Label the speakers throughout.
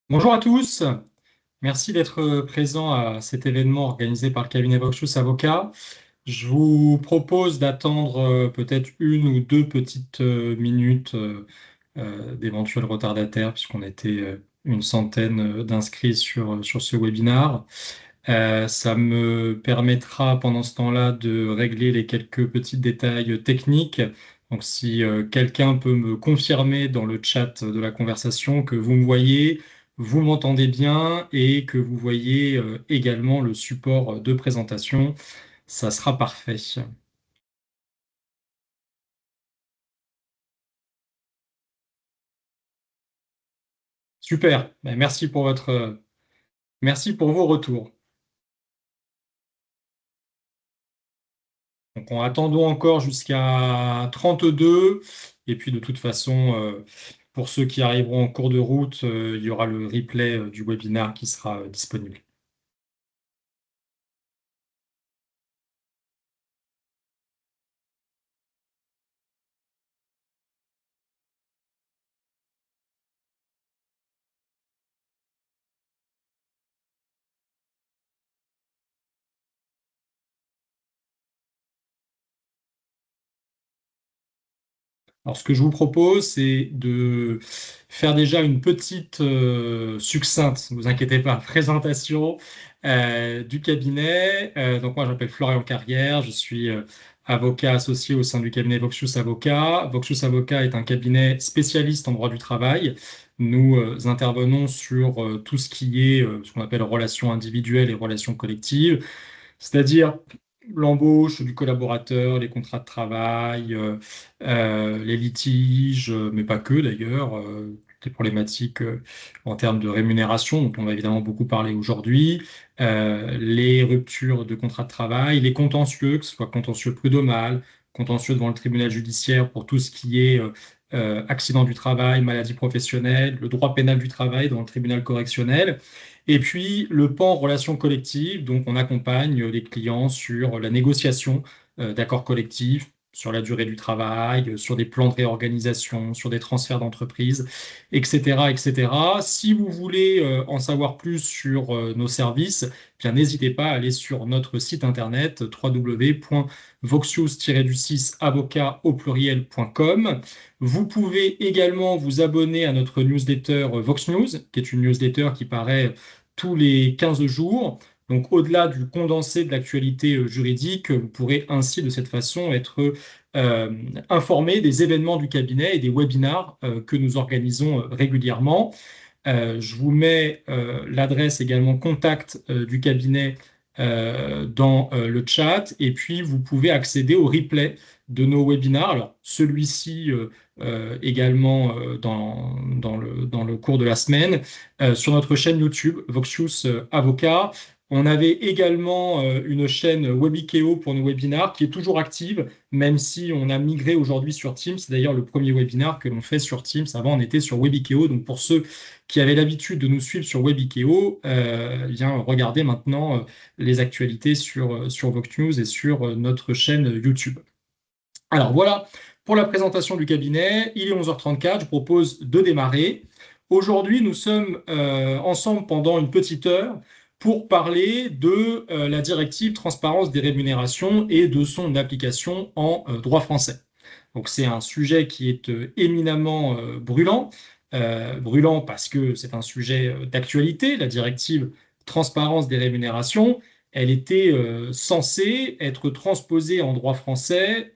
Speaker 1: Bonjour à tous, merci d'être présent à cet événement organisé par le cabinet Voxius Avocat. Je vous propose d'attendre peut-être une ou deux petites minutes d'éventuels retardataires, puisqu'on était une centaine d'inscrits sur ce webinar. Ça me permettra pendant ce temps-là de régler les quelques petits détails techniques. Donc si quelqu'un peut me confirmer dans le chat de la conversation que vous me voyez, vous m'entendez bien et que vous voyez également le support de présentation, ça sera parfait. Super. Ben, merci pour vos retours. Donc, attendons encore jusqu'à 32. Et puis, de toute façon, pour ceux qui arriveront en cours de route, il y aura le replay du webinaire qui sera disponible. Alors, ce que je vous propose, c'est de faire déjà une petite succincte, ne vous inquiétez pas, présentation du cabinet. Donc, moi, je m'appelle Florian Carrière, je suis avocat associé au sein du cabinet Voxius Avocat. Voxius Avocat est un cabinet spécialiste en droit du travail. Nous intervenons sur tout ce qui est ce qu'on appelle relations individuelles et relations collectives, c'est-à-dire l'embauche du collaborateur, les contrats de travail, les litiges, mais pas que d'ailleurs, les problématiques en termes de rémunération, dont on va évidemment beaucoup parler aujourd'hui, les ruptures de contrats de travail, les contentieux, que ce soit contentieux prud'homal, contentieux devant le tribunal judiciaire pour tout ce qui est accident du travail, maladie professionnelle, le droit pénal du travail dans le tribunal correctionnel. Et puis le pan relations collectives, donc on accompagne les clients sur la négociation d'accords collectifs, sur la durée du travail, sur des plans de réorganisation, sur des transferts d'entreprise, etc., etc. Si vous voulez en savoir plus sur nos services, bien n'hésitez pas à aller sur notre site internet www.voxius-avocat au pluriel.com. Vous pouvez également vous abonner à notre newsletter Vox News, qui est une newsletter qui paraît tous les 15 jours. Donc, au-delà du condensé de l'actualité juridique, vous pourrez ainsi, de cette façon, être euh, informé des événements du cabinet et des webinars que nous organisons régulièrement. Je vous mets l'adresse également contact du cabinet dans le chat et puis vous pouvez accéder au replay de nos webinars. Alors, celui-ci également dans le cours de la semaine sur notre chaîne YouTube, Voxius Avocat. On avait également une chaîne Webikeo pour nos webinars qui est toujours active, même si on a migré aujourd'hui sur Teams. C'est d'ailleurs le premier webinar que l'on fait sur Teams. Avant, on était sur Webikeo. Donc, pour ceux qui avaient l'habitude de nous suivre sur Webikeo, bien, regardez maintenant les actualités sur Vox News et sur notre chaîne YouTube. Alors voilà pour la présentation du cabinet. Il est 11h34, je propose de démarrer. Aujourd'hui, nous sommes ensemble pendant une petite heure pour parler de la directive transparence des rémunérations et de son application en droit français. Donc c'est un sujet qui est éminemment brûlant. Brûlant parce que c'est un sujet d'actualité, la directive transparence des rémunérations. Elle était censée être transposée en droit français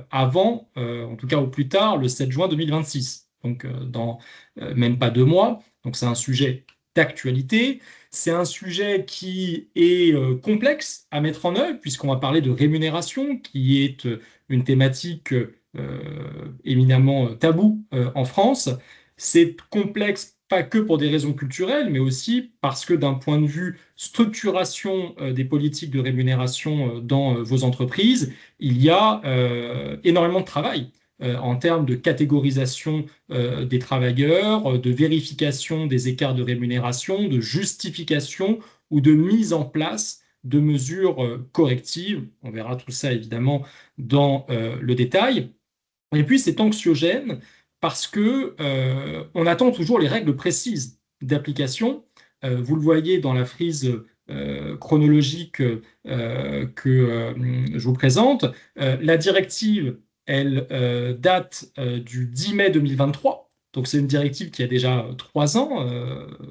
Speaker 1: avant, en tout cas au plus tard, le 7 juin 2026. Donc dans même pas 2 mois. Donc c'est un sujet d'actualité. C'est un sujet qui est complexe à mettre en œuvre, puisqu'on va parler de rémunération, qui est une thématique éminemment tabou en France. C'est complexe pas que pour des raisons culturelles, mais aussi parce que d'un point de vue structuration des politiques de rémunération dans vos entreprises, il y a énormément de travail en termes de catégorisation des travailleurs, de vérification des écarts de rémunération, de justification ou de mise en place de mesures correctives. On verra tout ça évidemment dans le détail. Et puis c'est anxiogène parce que on attend toujours les règles précises d'application. Vous le voyez dans la frise chronologique que je vous présente. La directive, elle date du 10 mai 2023. Donc c'est une directive qui a déjà 3 ans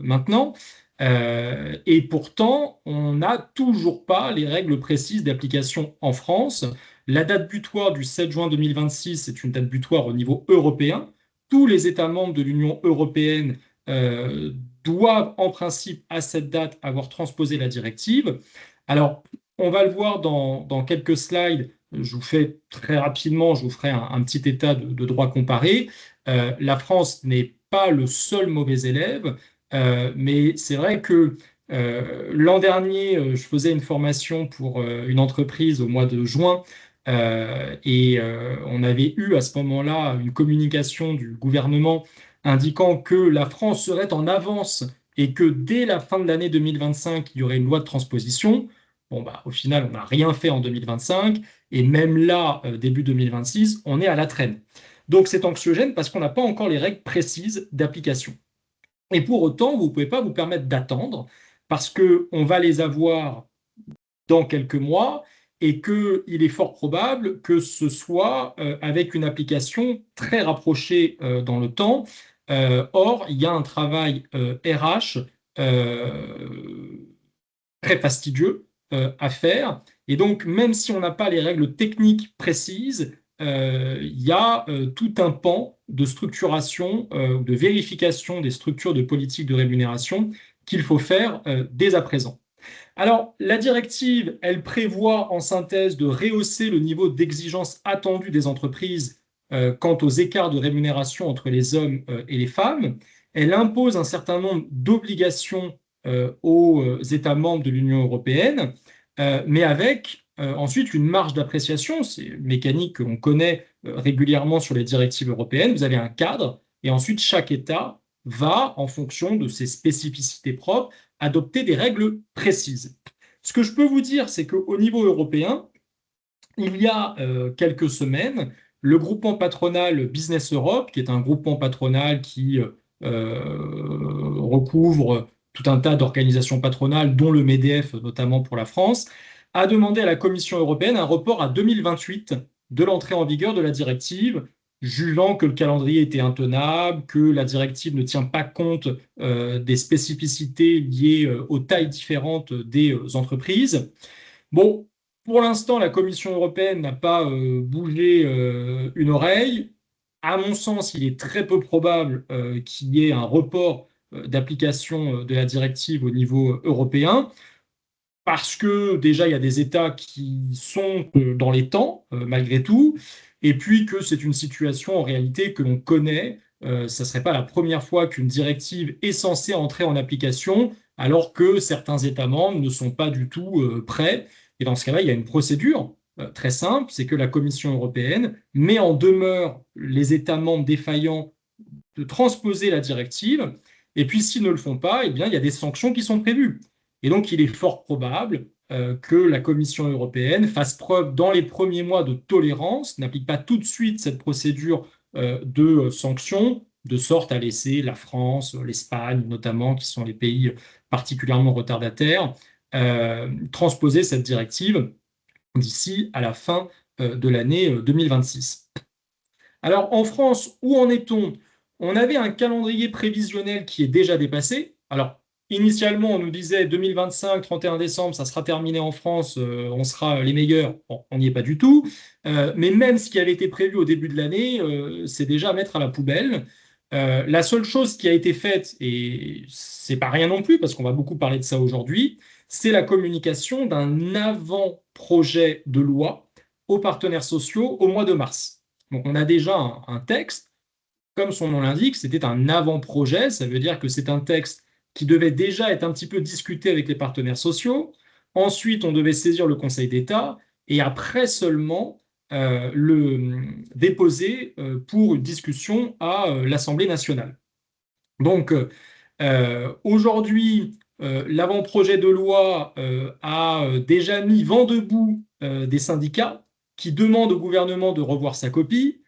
Speaker 1: maintenant. Et pourtant, on n'a toujours pas les règles précises d'application en France. La date butoir du 7 juin 2026 est une date butoir au niveau européen. Tous les États membres de l'Union européenne euh, doivent en principe à cette date avoir transposé la directive. Alors, on va le voir dans quelques slides. Je vous fais très rapidement, je vous ferai un petit état de droit comparé. La France n'est pas le seul mauvais élève, mais c'est vrai que l'an dernier, je faisais une formation pour une entreprise au mois de juin et on avait eu à ce moment-là une communication du gouvernement indiquant que la France serait en avance et que dès la fin de l'année 2025, il y aurait une loi de transposition. Bon, bah, au final, on n'a rien fait en 2025 et même là, début 2026, on est à la traîne. Donc c'est anxiogène parce qu'on n'a pas encore les règles précises d'application. Et pour autant, vous ne pouvez pas vous permettre d'attendre parce qu'on va les avoir dans quelques mois et qu'il est fort probable que ce soit avec une application très rapprochée dans le temps. Or, il y a un travail RH très fastidieux à faire. Et donc, même si on n'a pas les règles techniques précises, il y a tout un pan de structuration, de vérification des structures de politique de rémunération qu'il faut faire dès à présent. Alors, la directive, elle prévoit en synthèse de rehausser le niveau d'exigence attendu des entreprises quant aux écarts de rémunération entre les hommes et les femmes. Elle impose un certain nombre d'obligations aux États membres de l'Union européenne, mais avec ensuite une marge d'appréciation. C'est une mécanique que l'on connaît régulièrement sur les directives européennes. Vous avez un cadre et ensuite chaque État va, en fonction de ses spécificités propres, adopter des règles précises. Ce que je peux vous dire, c'est qu'au niveau européen, il y a quelques semaines, le groupement patronal Business Europe, qui est un groupement patronal qui recouvre tout un tas d'organisations patronales, dont le MEDEF notamment pour la France, a demandé à la Commission européenne un report à 2028 de l'entrée en vigueur de la directive, jugeant que le calendrier était intenable, que la directive ne tient pas compte des spécificités liées aux tailles différentes des entreprises. Bon, pour l'instant, la Commission européenne n'a pas bougé une oreille. À mon sens, il est très peu probable qu'il y ait un report d'application de la directive au niveau européen, parce que déjà, il y a des États qui sont dans les temps, malgré tout, et puis que c'est une situation en réalité que l'on connaît. Ça ne serait pas la première fois qu'une directive est censée entrer en application, alors que certains États membres ne sont pas du tout prêts. Et dans ce cas-là, il y a une procédure très simple, c'est que la Commission européenne met en demeure les États membres défaillants de transposer la directive, et puis s'ils ne le font pas, eh bien, il y a des sanctions qui sont prévues. Et donc, il est fort probable que la Commission européenne fasse preuve dans les premiers mois de tolérance, n'applique pas tout de suite cette procédure de sanctions, de sorte à laisser la France, l'Espagne notamment, qui sont les pays particulièrement retardataires, transposer cette directive d'ici à la fin de l'année 2026. Alors en France, où en est-on? On avait un calendrier prévisionnel qui est déjà dépassé. Alors initialement, on nous disait 2025, 31 décembre, ça sera terminé en France, on sera les meilleurs. Bon, on n'y est pas du tout. Mais même ce qui avait été prévu au début de l'année, c'est déjà à mettre à la poubelle. La seule chose qui a été faite, et c'est pas rien non plus, parce qu'on va beaucoup parler de ça aujourd'hui, c'est la communication d'un avant-projet de loi aux partenaires sociaux au mois de mars. Donc on a déjà un texte, comme son nom l'indique, c'était un avant-projet, ça veut dire que c'est un texte qui devait déjà être un petit peu discuté avec les partenaires sociaux. Ensuite, on devait saisir le Conseil d'État et après seulement le déposer pour une discussion à l'Assemblée nationale. Donc aujourd'hui, l'avant-projet de loi a déjà mis vent debout des syndicats qui demandent au gouvernement de revoir sa copie.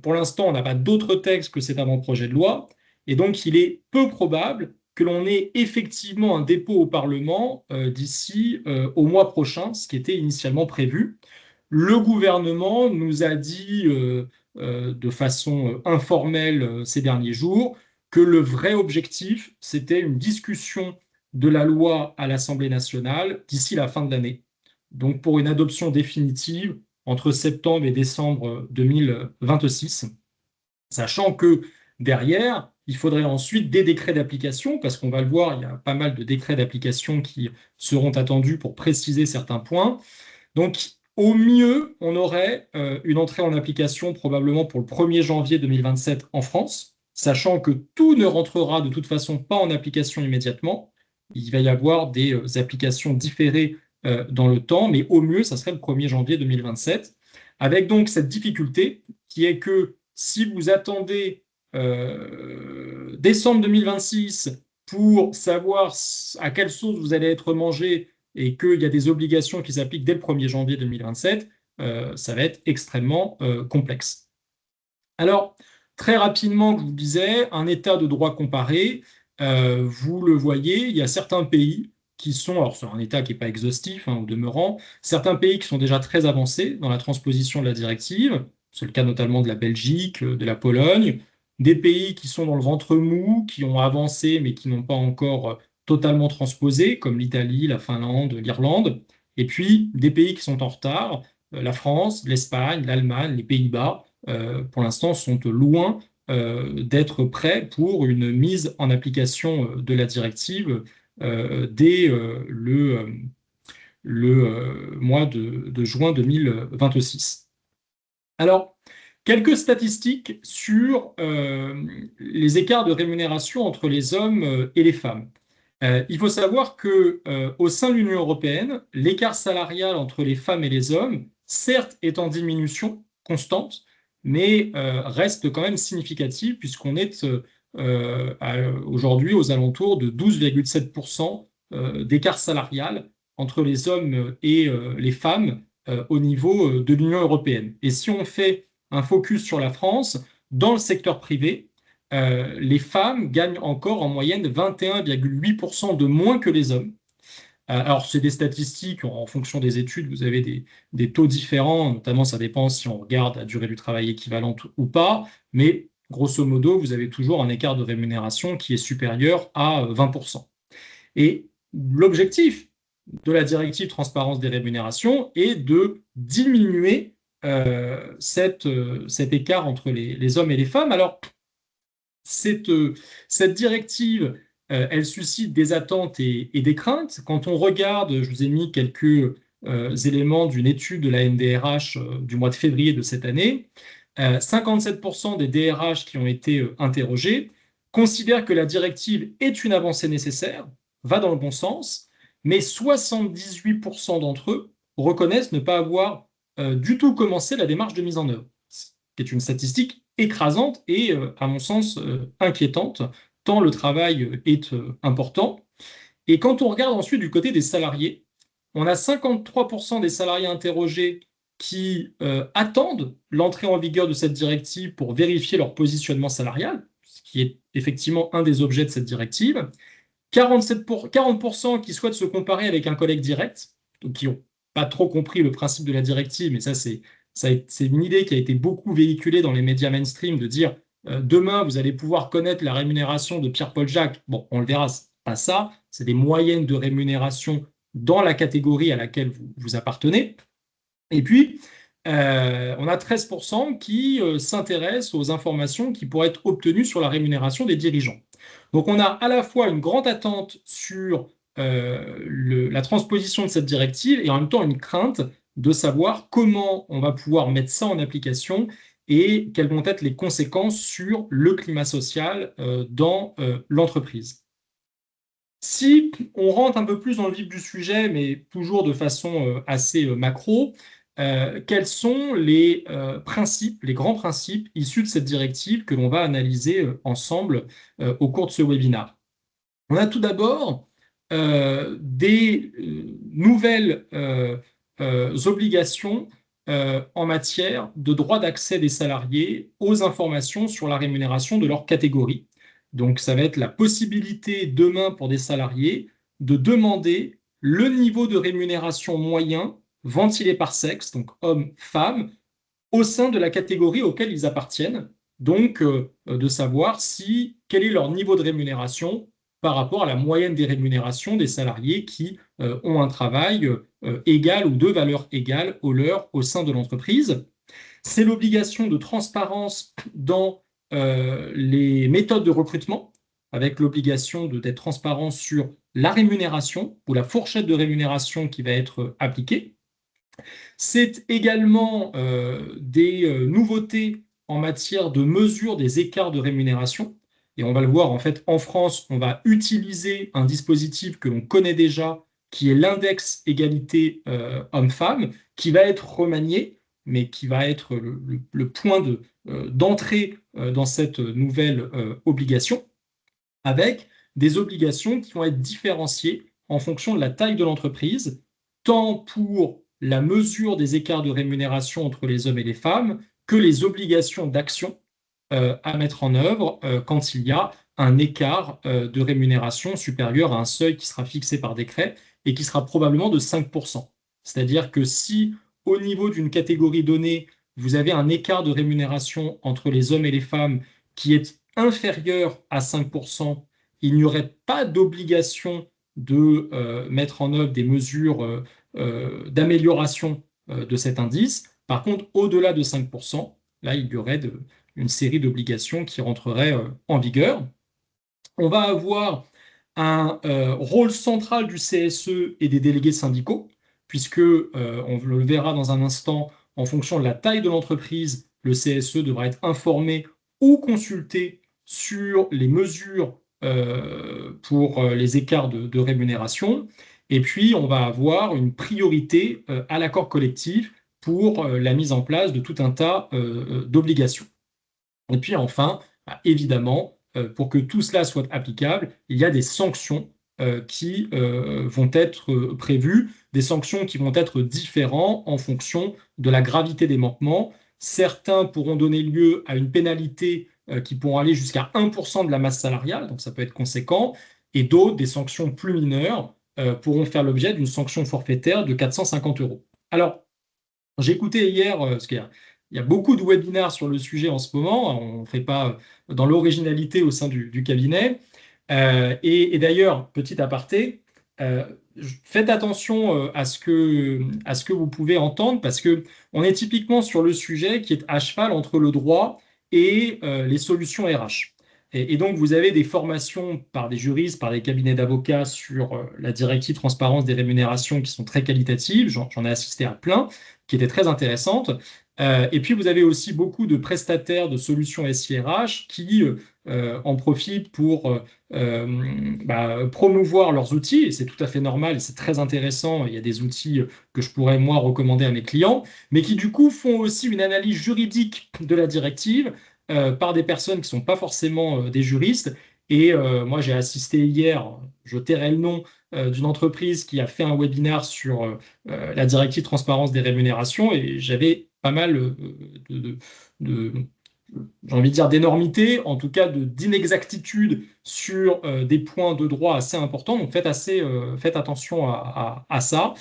Speaker 1: Pour l'instant, on n'a pas d'autre texte que cet avant-projet de loi. Et donc, il est peu probable que l'on ait effectivement un dépôt au Parlement d'ici au mois prochain, ce qui était initialement prévu. Le gouvernement nous a dit de façon informelle ces derniers jours que le vrai objectif, c'était une discussion de la loi à l'Assemblée nationale d'ici la fin de l'année. Donc pour une adoption définitive entre septembre et décembre 2026, sachant que derrière, il faudrait ensuite des décrets d'application, parce qu'on va le voir, il y a pas mal de décrets d'application qui seront attendus pour préciser certains points. Donc, au mieux, on aurait une entrée en application probablement pour le 1er janvier 2027 en France, sachant que tout ne rentrera de toute façon pas en application immédiatement. Il va y avoir des applications différées dans le temps, mais au mieux, ça serait le 1er janvier 2027, avec donc cette difficulté qui est que si vous attendez décembre 2026 pour savoir à quelle sauce vous allez être mangé et qu'il y a des obligations qui s'appliquent dès le 1er janvier 2027, ça va être extrêmement complexe. Alors, très rapidement, je vous disais, un état de droit comparé, vous le voyez, il y a certains pays qui sont, alors c'est un état qui n'est pas exhaustif au demeurant, certains pays qui sont déjà très avancés dans la transposition de la directive, c'est le cas notamment de la Belgique, de la Pologne, des pays qui sont dans le ventre mou, qui ont avancé mais qui n'ont pas encore totalement transposé, comme l'Italie, la Finlande, l'Irlande, et puis des pays qui sont en retard, la France, l'Espagne, l'Allemagne, les Pays-Bas, pour l'instant, sont loin d'être prêts pour une mise en application de la directive dès le mois de juin 2026. Alors, quelques statistiques sur les écarts de rémunération entre les hommes et les femmes. Il faut savoir que au sein de l'Union européenne, l'écart salarial entre les femmes et les hommes, certes, est en diminution constante, mais reste quand même significatif puisqu'on est aujourd'hui aux alentours de 12,7% d'écart salarial entre les hommes et les femmes au niveau de l'Union européenne. Et si on fait un focus sur la France, dans le secteur privé, les femmes gagnent encore en moyenne 21,8% de moins que les hommes. Alors, c'est des statistiques, en fonction des études, vous avez des taux différents, notamment ça dépend si on regarde la durée du travail équivalente ou pas, mais grosso modo, vous avez toujours un écart de rémunération qui est supérieur à 20%. Et l'objectif de la directive transparence des rémunérations est de diminuer cet écart entre les hommes et les femmes. Alors, cette directive, elle suscite des attentes et des craintes. Quand on regarde, je vous ai mis quelques éléments d'une étude de la NDRH du mois de février de cette année, 57% des DRH qui ont été interrogés considèrent que la directive est une avancée nécessaire, va dans le bon sens, mais 78% d'entre eux reconnaissent ne pas avoir du tout commencé la démarche de mise en œuvre, ce qui est une statistique écrasante et, à mon sens, inquiétante, tant le travail est important. Et quand on regarde ensuite du côté des salariés, on a 53% des salariés interrogés qui attendent l'entrée en vigueur de cette directive pour vérifier leur positionnement salarial, ce qui est effectivement un des objets de cette directive. 40% qui souhaitent se comparer avec un collègue direct, donc qui n'ont pas trop compris le principe de la directive, mais ça, c'est une idée qui a été beaucoup véhiculée dans les médias mainstream de dire demain, vous allez pouvoir connaître la rémunération de Pierre-Paul Jacques. Bon, on le verra, c'est pas ça, c'est des moyennes de rémunération dans la catégorie à laquelle vous appartenez. Et puis, on a 13% qui s'intéressent aux informations qui pourraient être obtenues sur la rémunération des dirigeants. Donc, on a à la fois une grande attente sur la transposition de cette directive et en même temps une crainte de savoir comment on va pouvoir mettre ça en application et quelles vont être les conséquences sur le climat social dans l'entreprise. Si on rentre un peu plus dans le vif du sujet, mais toujours de façon assez macro, quels sont les principes, les grands principes issus de cette directive que l'on va analyser ensemble au cours de ce webinaire? On a tout d'abord des nouvelles obligations en matière de droit d'accès des salariés aux informations sur la rémunération de leur catégorie. Donc, ça va être la possibilité demain pour des salariés de demander le niveau de rémunération moyen ventilé par sexe, donc homme, femme, au sein de la catégorie auquel ils appartiennent. Donc, de savoir si, quel est leur niveau de rémunération par rapport à la moyenne des rémunérations des salariés qui ont un travail égal ou de valeur égale au leur au sein de l'entreprise. C'est l'obligation de transparence dans les méthodes de recrutement, avec l'obligation d'être transparent sur la rémunération ou la fourchette de rémunération qui va être appliquée. C'est également des nouveautés en matière de mesure des écarts de rémunération. Et on va le voir, en fait, en France, on va utiliser un dispositif que l'on connaît déjà, qui est l'index égalité homme-femme, qui va être remanié, mais qui va être le point d'entrée dans cette nouvelle obligation, avec des obligations qui vont être différenciées en fonction de la taille de l'entreprise, tant pour la mesure des écarts de rémunération entre les hommes et les femmes que les obligations d'action à mettre en œuvre quand il y a un écart de rémunération supérieur à un seuil qui sera fixé par décret et qui sera probablement de 5%. C'est-à-dire que si au niveau d'une catégorie donnée, vous avez un écart de rémunération entre les hommes et les femmes qui est inférieur à 5%, il n'y aurait pas d'obligation de mettre en œuvre des mesures d'amélioration de cet indice. Par contre, au-delà de 5%, là, il y aurait une série d'obligations qui rentreraient en vigueur. On va avoir un rôle central du CSE et des délégués syndicaux, puisque, on le verra dans un instant, en fonction de la taille de l'entreprise, le CSE devra être informé ou consulté sur les mesures pour les écarts de rémunération. Et puis, on va avoir une priorité à l'accord collectif pour la mise en place de tout un tas d'obligations. Et puis enfin, bah, évidemment, pour que tout cela soit applicable, il y a des sanctions qui vont être prévues, des sanctions qui vont être différentes en fonction de la gravité des manquements. Certains pourront donner lieu à une pénalité qui pourront aller jusqu'à 1% de la masse salariale, donc ça peut être conséquent, et d'autres, des sanctions plus mineures, pourront faire l'objet d'une sanction forfaitaire de 450 euros. Alors, j'ai écouté hier, parce qu'il y a beaucoup de webinaires sur le sujet en ce moment, on ne fait pas dans l'originalité au sein du cabinet. Et d'ailleurs, petit aparté, euh, faites attention à ce que vous pouvez entendre, parce que on est typiquement sur le sujet qui est à cheval entre le droit et les solutions RH. Et donc, vous avez des formations par des juristes, par des cabinets d'avocats sur la directive transparence des rémunérations qui sont très qualitatives. J'en ai assisté à plein, qui étaient très intéressantes. Et puis, vous avez aussi beaucoup de prestataires de solutions SIRH qui en profitent pour promouvoir leurs outils, et c'est tout à fait normal, et c'est très intéressant. Il y a des outils que je pourrais, moi, recommander à mes clients, mais qui, du coup, font aussi une analyse juridique de la directive par des personnes qui ne sont pas forcément des juristes. Et moi, j'ai assisté hier, je tairai le nom, d'une entreprise qui a fait un webinaire sur la directive transparence des rémunérations, et j'avais pas mal de, j'ai envie de dire d'énormité, en tout cas d'inexactitude sur des points de droit assez importants. Donc faites attention à ça.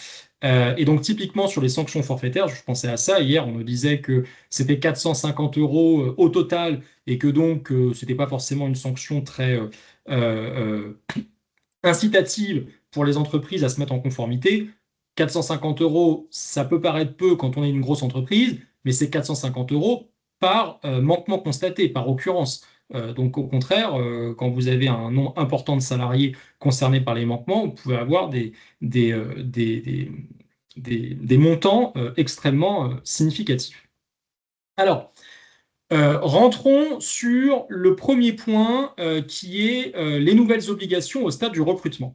Speaker 1: Et donc typiquement sur les sanctions forfaitaires, je pensais à ça. Hier, on me disait que c'était 450 euros au total et que donc c'était pas forcément une sanction très incitative pour les entreprises à se mettre en conformité. 450 euros, ça peut paraître peu quand on est une grosse entreprise, mais c'est 450 euros par manquement constaté, par occurrence. Donc au contraire, quand vous avez un nombre important de salariés concernés par les manquements, vous pouvez avoir des, euh, des, des, des montants extrêmement significatifs. Alors, rentrons sur le premier point qui est les nouvelles obligations au stade du recrutement.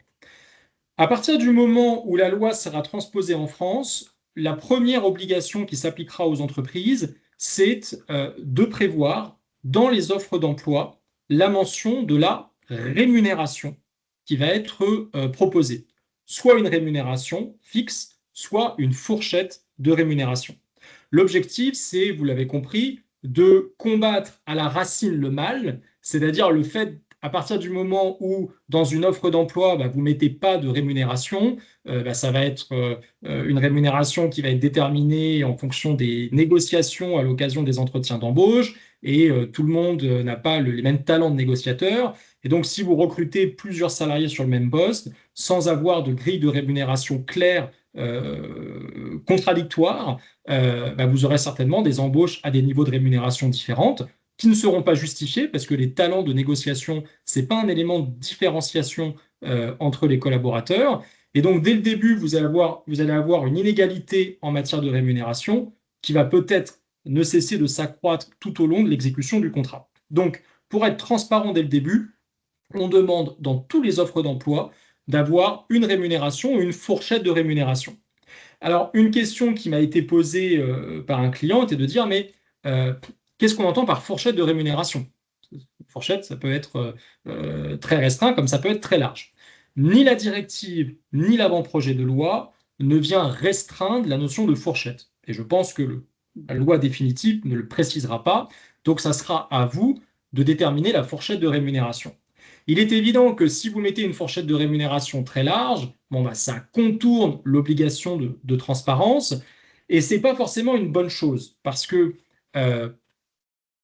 Speaker 1: À partir du moment où la loi sera transposée en France, la première obligation qui s'appliquera aux entreprises, c'est de prévoir dans les offres d'emploi la mention de la rémunération qui va être proposée. Soit une rémunération fixe, soit une fourchette de rémunération. L'objectif, c'est, vous l'avez compris, de combattre à la racine le mal, c'est-à-dire le fait à partir du moment où, dans une offre d'emploi, vous ne mettez pas de rémunération, ça va être une rémunération qui va être déterminée en fonction des négociations à l'occasion des entretiens d'embauche, et tout le monde n'a pas les mêmes talents de négociateur. Et donc, si vous recrutez plusieurs salariés sur le même poste, sans avoir de grille de rémunération claire, contradictoire, vous aurez certainement des embauches à des niveaux de rémunération différentes qui ne seront pas justifiés parce que les talents de négociation, ce n'est pas un élément de différenciation entre les collaborateurs. Et donc, dès le début, vous allez avoir une inégalité en matière de rémunération qui va peut-être ne cesser de s'accroître tout au long de l'exécution du contrat. Donc, pour être transparent dès le début, on demande dans toutes les offres d'emploi d'avoir une rémunération ou une fourchette de rémunération. Alors, une question qui m'a été posée par un client était de dire, mais euh, qu'est-ce qu'on entend par fourchette de rémunération? Fourchette, ça peut être très restreint, comme ça peut être très large. Ni la directive, ni l'avant-projet de loi ne vient restreindre la notion de fourchette. Et je pense que la loi définitive ne le précisera pas, donc ça sera à vous de déterminer la fourchette de rémunération. Il est évident que si vous mettez une fourchette de rémunération très large, ça contourne l'obligation de transparence, et ce n'est pas forcément une bonne chose, parce que euh,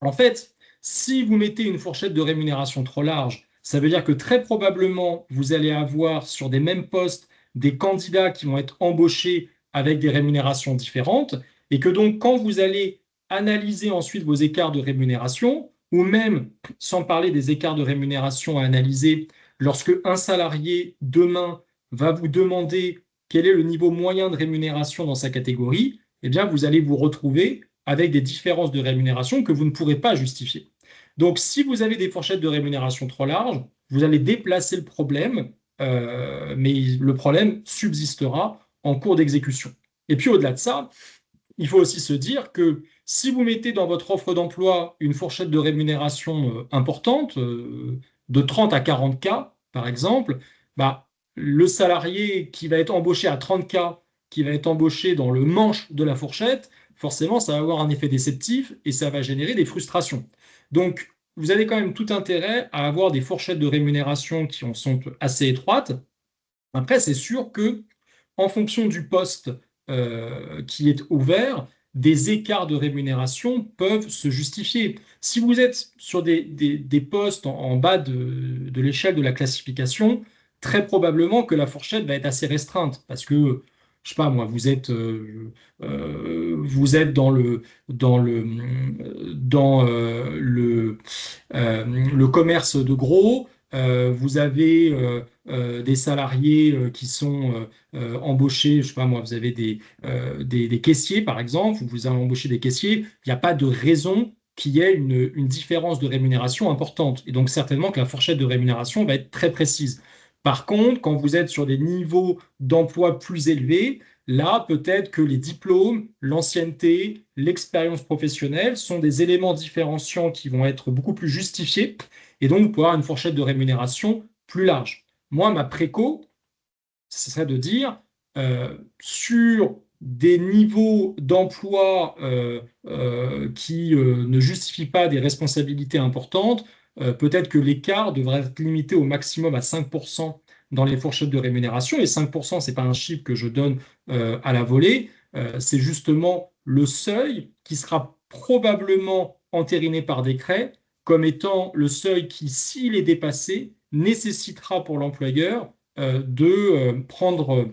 Speaker 1: en fait, si vous mettez une fourchette de rémunération trop large, ça veut dire que très probablement, vous allez avoir sur des mêmes postes des candidats qui vont être embauchés avec des rémunérations différentes, et que donc quand vous allez analyser ensuite vos écarts de rémunération, ou même, sans parler des écarts de rémunération à analyser, lorsque un salarié demain va vous demander quel est le niveau moyen de rémunération dans sa catégorie, eh bien, vous allez vous retrouver avec des différences de rémunération que vous ne pourrez pas justifier. Donc, si vous avez des fourchettes de rémunération trop larges, vous allez déplacer le problème, mais le problème subsistera en cours d'exécution. Et puis, au-delà de ça, il faut aussi se dire que si vous mettez dans votre offre d'emploi une fourchette de rémunération importante, de 30 à 40 K, par exemple, le salarié qui va être embauché à 30 K, qui va être embauché dans le manche de la fourchette, forcément, ça va avoir un effet déceptif et ça va générer des frustrations. Donc, vous avez quand même tout intérêt à avoir des fourchettes de rémunération qui en sont assez étroites. Après, c'est sûr que en fonction du poste qui est ouvert, des écarts de rémunération peuvent se justifier. Si vous êtes sur des postes en bas de l'échelle de la classification, très probablement que la fourchette va être assez restreinte parce que, je sais pas moi, vous êtes dans le commerce de gros, vous avez des salariés qui sont embauchés, je sais pas moi, vous avez des caissiers par exemple, vous allez embaucher des caissiers, il n'y a pas de raison qu'il y ait une différence de rémunération importante. Et donc certainement que la fourchette de rémunération va être très précise. Par contre, quand vous êtes sur des niveaux d'emploi plus élevés, là, peut-être que les diplômes, l'ancienneté, l'expérience professionnelle sont des éléments différenciants qui vont être beaucoup plus justifiés et donc vous pouvez avoir une fourchette de rémunération plus large. Moi, ma préco, ce serait de dire sur des niveaux d'emploi qui ne justifient pas des responsabilités importantes, peut-être que l'écart devrait être limité au maximum à 5% dans les fourchettes de rémunération. Et 5%, ce n'est pas un chiffre que je donne à la volée, c'est justement le seuil qui sera probablement entériné par décret comme étant le seuil qui, s'il est dépassé, nécessitera pour l'employeur de prendre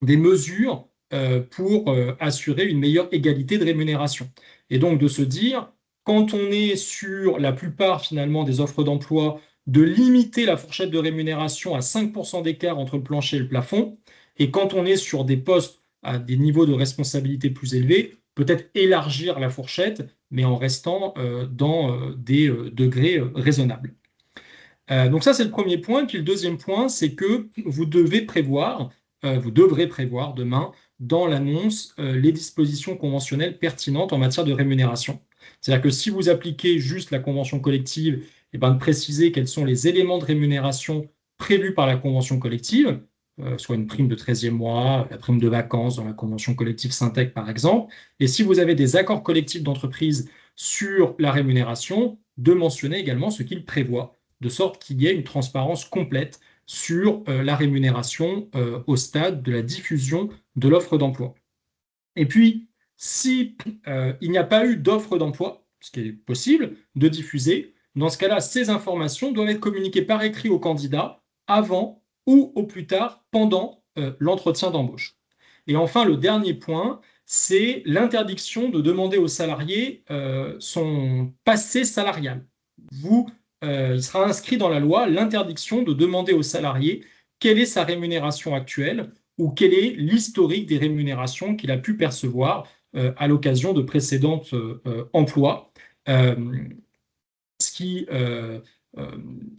Speaker 1: des mesures pour assurer une meilleure égalité de rémunération. Et donc de se dire, quand on est sur la plupart finalement des offres d'emploi, de limiter la fourchette de rémunération à 5% d'écart entre le plancher et le plafond, et quand on est sur des postes à des niveaux de responsabilité plus élevés, peut-être élargir la fourchette, mais en restant dans des degrés raisonnables. Donc ça, c'est le premier point. Puis le deuxième point, c'est que vous devrez prévoir demain dans l'annonce les dispositions conventionnelles pertinentes en matière de rémunération. C'est-à-dire que si vous appliquez juste la convention collective, et ben, de préciser quels sont les éléments de rémunération prévus par la convention collective, soit une prime de 13e mois, la prime de vacances dans la convention collective Syntec par exemple. Et si vous avez des accords collectifs d'entreprise sur la rémunération, de mentionner également ce qu'ils prévoient de sorte qu'il y ait une transparence complète sur la rémunération au stade de la diffusion de l'offre d'emploi. Et puis, si il n'y a pas eu d'offre d'emploi, ce qui est possible de diffuser, dans ce cas-là, ces informations doivent être communiquées par écrit au candidat avant ou au plus tard pendant l'entretien d'embauche. Et enfin, le dernier point, c'est l'interdiction de demander aux salariés son passé salarial. Il sera inscrit dans la loi l'interdiction de demander aux salariés quelle est sa rémunération actuelle ou quel est l'historique des rémunérations qu'il a pu percevoir à l'occasion de précédents emplois, euh, ce qui euh,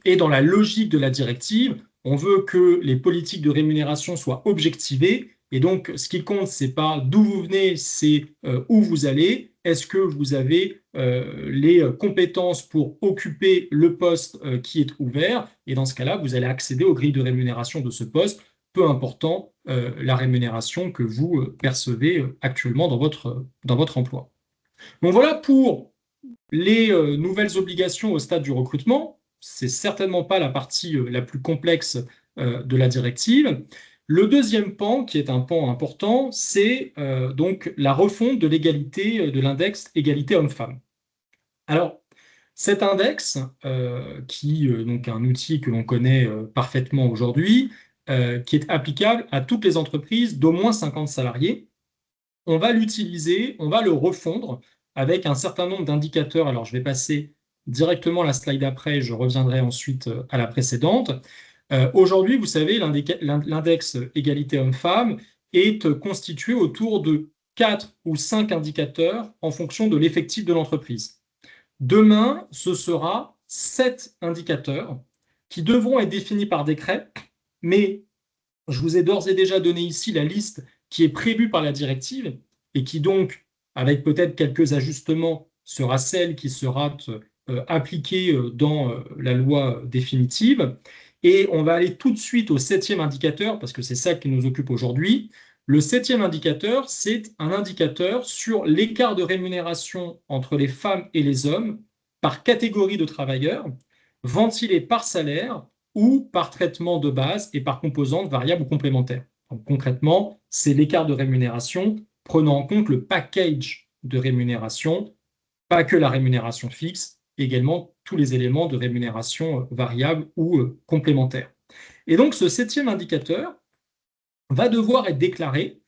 Speaker 1: est dans la logique de la directive. On veut que les politiques de rémunération soient objectivées, et donc ce qui compte, c'est pas d'où vous venez, c'est où vous allez. Est-ce que vous avez les compétences pour occuper le poste qui est ouvert? Et dans ce cas-là, vous allez accéder aux grilles de rémunération de ce poste, peu important la rémunération que vous percevez actuellement dans votre emploi. Donc voilà pour les nouvelles obligations au stade du recrutement. C'est certainement pas la partie la plus complexe de la directive. Le deuxième pan, qui est un pan important, c'est donc la refonte de l'égalité de l'index égalité homme-femme. Alors, cet index, qui donc un outil que l'on connaît parfaitement aujourd'hui, qui est applicable à toutes les entreprises d'au moins 50 salariés, on va l'utiliser, on va le refondre avec un certain nombre d'indicateurs. Alors, je vais passer directement la slide après, je reviendrai ensuite à la précédente. Aujourd'hui, vous savez, l'index égalité homme-femme est constitué autour de 4 ou 5 indicateurs en fonction de l'effectif de l'entreprise. Demain, ce sera 7 indicateurs qui devront être définis par décret, mais je vous ai d'ores et déjà donné ici la liste qui est prévue par la directive et qui donc, avec peut-être quelques ajustements, sera celle qui sera appliquée dans la loi définitive. Et on va aller tout de suite au septième indicateur, parce que c'est ça qui nous occupe aujourd'hui. Le septième indicateur, c'est un indicateur sur l'écart de rémunération entre les femmes et les hommes par catégorie de travailleurs, ventilé par salaire ou par traitement de base et par composante variable ou complémentaire. Donc, concrètement, c'est l'écart de rémunération prenant en compte le package de rémunération, pas que la rémunération fixe, également tous les éléments de rémunération variable ou complémentaire. Et donc, ce septième indicateur va devoir être déclaré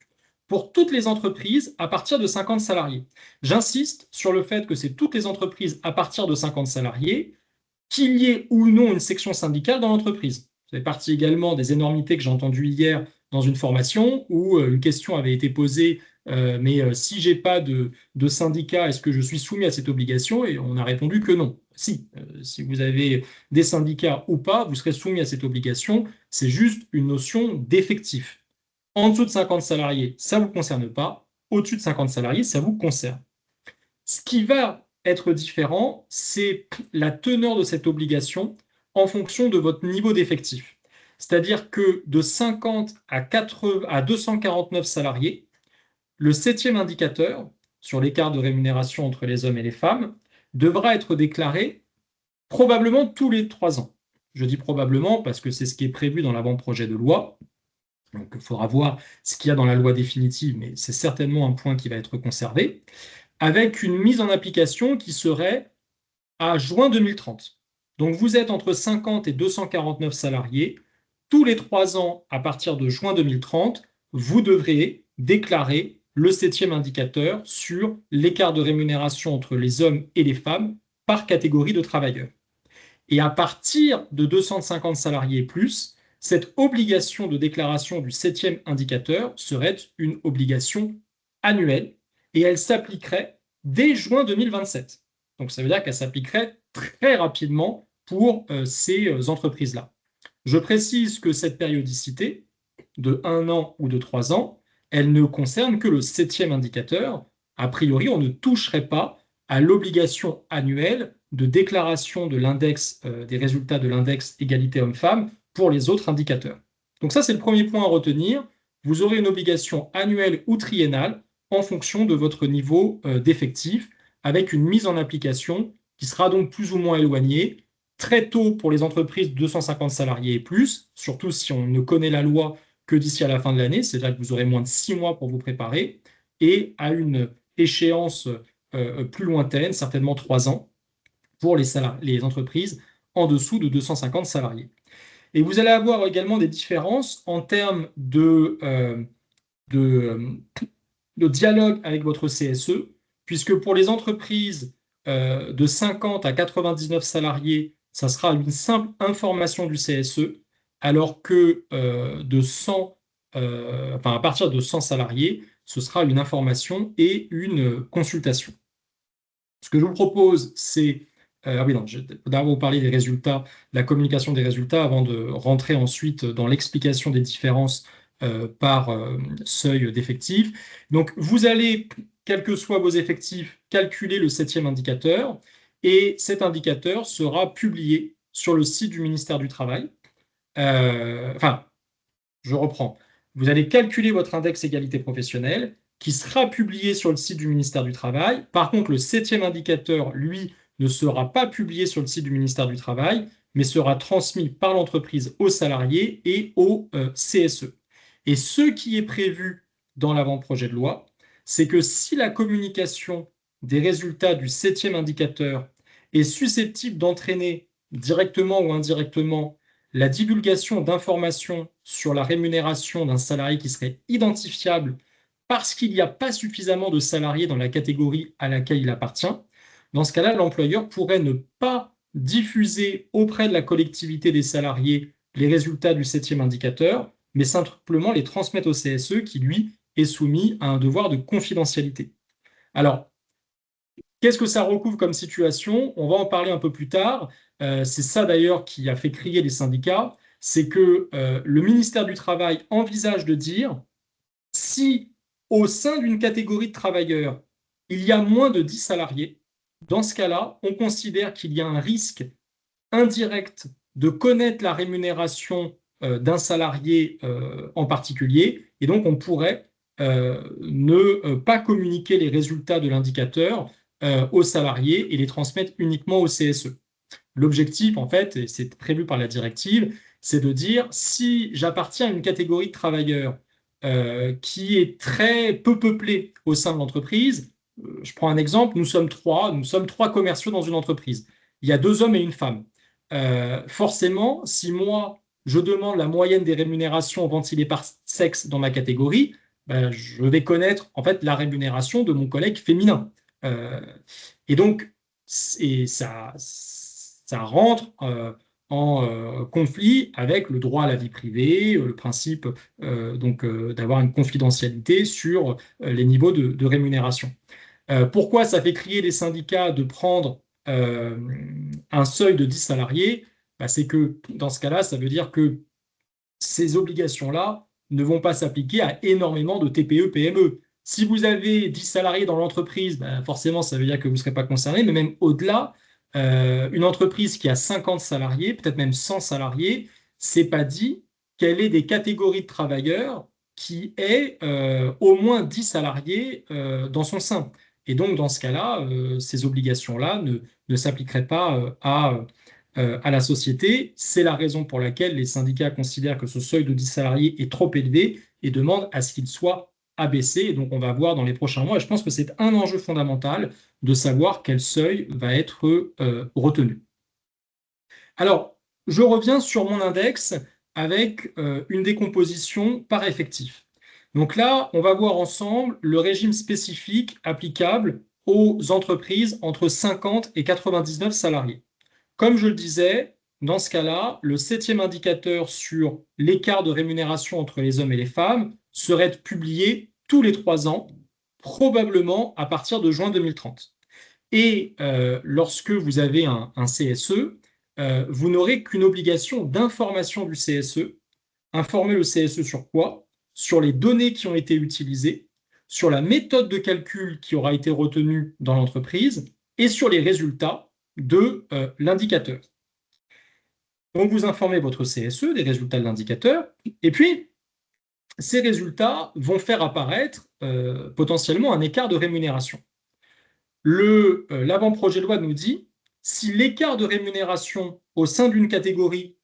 Speaker 1: pour toutes les entreprises à partir de 50 salariés. J'insiste sur le fait que c'est toutes les entreprises à partir de 50 salariés, qu'il y ait ou non une section syndicale dans l'entreprise. Ça fait partie également des énormités que j'ai entendues hier dans une formation où une question avait été posée, mais si j'ai pas de syndicat, est-ce que je suis soumis à cette obligation? Et on a répondu que non. Si vous avez des syndicats ou pas, vous serez soumis à cette obligation. C'est juste une notion d'effectif. En dessous de 50 salariés, ça ne vous concerne pas. Au-dessus de 50 salariés, ça vous concerne. Ce qui va être différent, c'est la teneur de cette obligation en fonction de votre niveau d'effectif. C'est-à-dire que de 50 à 249 salariés, le septième indicateur sur l'écart de rémunération entre les hommes et les femmes devra être déclaré probablement tous les 3 ans. Je dis probablement parce que c'est ce qui est prévu dans l'avant-projet de loi. Donc, il faudra voir ce qu'il y a dans la loi définitive, mais c'est certainement un point qui va être conservé, avec une mise en application qui serait à juin 2030. Donc, vous êtes entre 50 et 249 salariés. Tous les 3 ans, à partir de juin 2030, vous devrez déclarer le septième indicateur sur l'écart de rémunération entre les hommes et les femmes par catégorie de travailleurs. Et à partir de 250 salariés et plus, cette obligation de déclaration du septième indicateur serait une obligation annuelle et elle s'appliquerait dès juin 2027. Donc ça veut dire qu'elle s'appliquerait très rapidement pour ces entreprises-là. Je précise que cette périodicité de 1 an ou de 3 ans, elle ne concerne que le septième indicateur. A priori, on ne toucherait pas à l'obligation annuelle de déclaration de l'index, des résultats de l'index égalité homme-femme pour les autres indicateurs. Donc ça, c'est le premier point à retenir. Vous aurez une obligation annuelle ou triennale en fonction de votre niveau d'effectif, avec une mise en application qui sera donc plus ou moins éloignée, très tôt pour les entreprises de 250 salariés et plus, surtout si on ne connaît la loi que d'ici à la fin de l'année, c'est-à-dire que vous aurez moins de 6 mois pour vous préparer, et à une échéance plus lointaine, certainement 3 ans, pour les entreprises en dessous de 250 salariés. Et vous allez avoir également des différences en termes de, de dialogue avec votre CSE, puisque pour les entreprises de 50 à 99 salariés, ça sera une simple information du CSE, alors que à partir de 100 salariés, ce sera une information et une consultation. Ce que je vous propose, c'est... ah oui, non, je vais d'abord vous parler des résultats, de la communication des résultats, avant de rentrer ensuite dans l'explication des différences par seuil d'effectifs. Donc, vous allez, quels que soient vos effectifs, calculer le septième indicateur, et cet indicateur sera publié sur le site du ministère du Travail. Enfin, je reprends. Vous allez calculer votre index égalité professionnelle qui sera publié sur le site du ministère du Travail. Par contre, le septième indicateur, lui, ne sera pas publié sur le site du ministère du Travail, mais sera transmis par l'entreprise aux salariés et au CSE. Et ce qui est prévu dans l'avant-projet de loi, c'est que si la communication des résultats du septième indicateur est susceptible d'entraîner directement ou indirectement la divulgation d'informations sur la rémunération d'un salarié qui serait identifiable parce qu'il n'y a pas suffisamment de salariés dans la catégorie à laquelle il appartient, dans ce cas-là, l'employeur pourrait ne pas diffuser auprès de la collectivité des salariés les résultats du septième indicateur, mais simplement les transmettre au CSE qui, lui, est soumis à un devoir de confidentialité. Alors, qu'est-ce que ça recouvre comme situation? On va en parler un peu plus tard. C'est ça d'ailleurs qui a fait crier les syndicats, c'est que le ministère du Travail envisage de dire si au sein d'une catégorie de travailleurs, il y a moins de 10 salariés, dans ce cas-là, on considère qu'il y a un risque indirect de connaître la rémunération d'un salarié en particulier, et donc on pourrait ne pas communiquer les résultats de l'indicateur aux salariés et les transmettre uniquement au CSE. L'objectif, en fait, et c'est prévu par la directive, c'est de dire si j'appartiens à une catégorie de travailleurs qui est très peu peuplée au sein de l'entreprise, je prends un exemple, nous sommes trois commerciaux dans une entreprise. Il y a 2 hommes et une femme. Forcément, si moi, je demande la moyenne des rémunérations ventilées par sexe dans ma catégorie, ben, je vais connaître en fait la rémunération de mon collègue féminin. Euh, et donc, ça rentre en conflit avec le droit à la vie privée, le principe d'avoir une confidentialité sur les niveaux de rémunération. Pourquoi ça fait crier les syndicats de prendre un seuil de 10 salariés? Bah, c'est que dans ce cas-là, ça veut dire que ces obligations-là ne vont pas s'appliquer à énormément de TPE, PME. Si vous avez 10 salariés dans l'entreprise, ben forcément, ça veut dire que vous ne serez pas concerné, mais même au-delà, une entreprise qui a 50 salariés, peut-être même 100 salariés, c'est pas dit qu'elle ait des catégories de travailleurs qui aient au moins 10 salariés dans son sein. Et donc, dans ce cas-là, ces obligations-là ne s'appliqueraient pas à la société. C'est la raison pour laquelle les syndicats considèrent que ce seuil de 10 salariés est trop élevé et demandent à ce qu'il soit abaissé. Et donc, on va voir dans les prochains mois. Et je pense que c'est un enjeu fondamental de savoir quel seuil va être retenu. Alors, je reviens sur mon index avec une décomposition par effectif. Donc là, on va voir ensemble le régime spécifique applicable aux entreprises entre 50 et 99 salariés. Comme je le disais, dans ce cas-là, le septième indicateur sur l'écart de rémunération entre les hommes et les femmes serait publié tous les 3 ans, probablement à partir de juin 2030. Et lorsque vous avez un CSE, vous n'aurez qu'une obligation d'information du CSE. Informer le CSE sur quoi? Sur les données qui ont été utilisées, sur la méthode de calcul qui aura été retenue dans l'entreprise et sur les résultats de l'indicateur. Donc, vous informez votre CSE des résultats de l'indicateur, et puis ces résultats vont faire apparaître potentiellement un écart de rémunération. L'avant-projet de loi nous dit si l'écart de rémunération au sein d'une catégorie,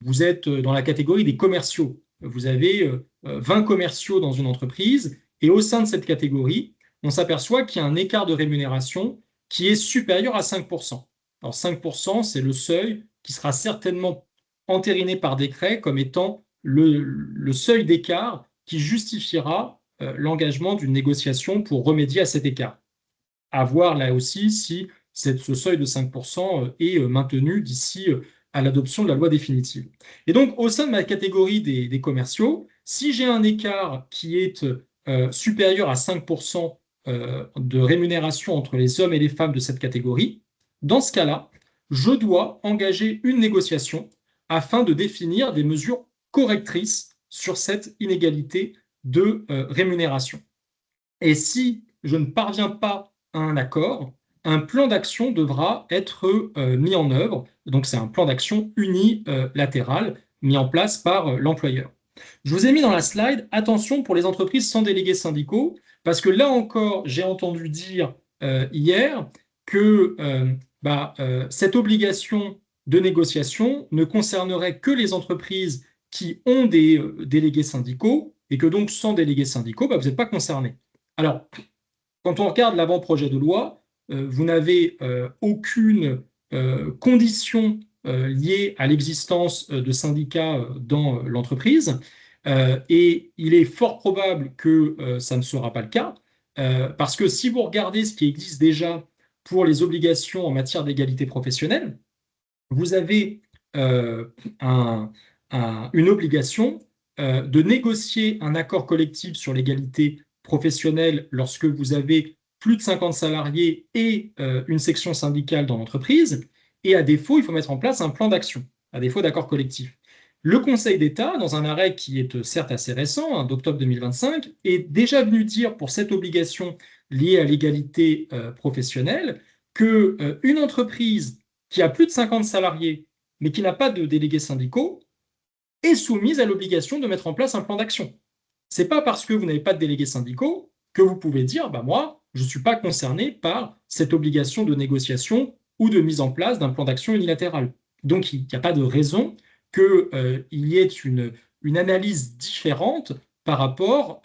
Speaker 1: vous êtes dans la catégorie des commerciaux, vous avez 20 commerciaux dans une entreprise, et au sein de cette catégorie, on s'aperçoit qu'il y a un écart de rémunération qui est supérieur à 5%. Alors 5%, c'est le seuil qui sera certainement entériné par décret comme étant le seuil d'écart qui justifiera l'engagement d'une négociation pour remédier à cet écart. À voir là aussi si ce seuil de 5% est maintenu d'ici à l'adoption de la loi définitive. Et donc, au sein de ma catégorie des commerciaux, si j'ai un écart qui est supérieur à 5% de rémunération entre les hommes et les femmes de cette catégorie, dans ce cas-là, je dois engager une négociation afin de définir des mesures correctrices sur cette inégalité de rémunération. Et si je ne parviens pas à un accord, un plan d'action devra être mis en œuvre. Donc, c'est un plan d'action unilatéral mis en place par l'employeur. Je vous ai mis dans la slide, attention pour les entreprises sans délégués syndicaux, parce que là encore, j'ai entendu dire hier que cette obligation de négociation ne concernerait que les entreprises qui ont des délégués syndicaux et que donc sans délégués syndicaux, vous n'êtes pas concerné. Alors, quand on regarde l'avant-projet de loi, vous n'avez aucune condition liée à l'existence de syndicats dans l'entreprise, et il est fort probable que ça ne sera pas le cas, parce que si vous regardez ce qui existe déjà pour les obligations en matière d'égalité professionnelle, vous avez une obligation de négocier un accord collectif sur l'égalité professionnelle lorsque vous avez plus de 50 salariés et une section syndicale dans l'entreprise. Et à défaut, il faut mettre en place un plan d'action, à défaut d'accord collectif. Le Conseil d'État, dans un arrêt qui est certes assez récent, d'octobre 2025, est déjà venu dire pour cette obligation liée à l'égalité professionnelle qu'une entreprise qui a plus de 50 salariés, mais qui n'a pas de délégués syndicaux, est soumise à l'obligation de mettre en place un plan d'action. Ce n'est pas parce que vous n'avez pas de délégués syndicaux que vous pouvez dire, moi, je ne suis pas concerné par cette obligation de négociation ou de mise en place d'un plan d'action unilatéral. Donc, il n'y a pas de raison qu'il y ait une analyse différente par rapport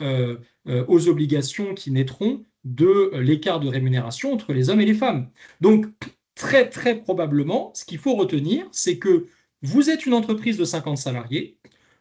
Speaker 1: aux obligations qui naîtront de l'écart de rémunération entre les hommes et les femmes. Donc, très, très probablement, ce qu'il faut retenir, c'est que vous êtes une entreprise de 50 salariés,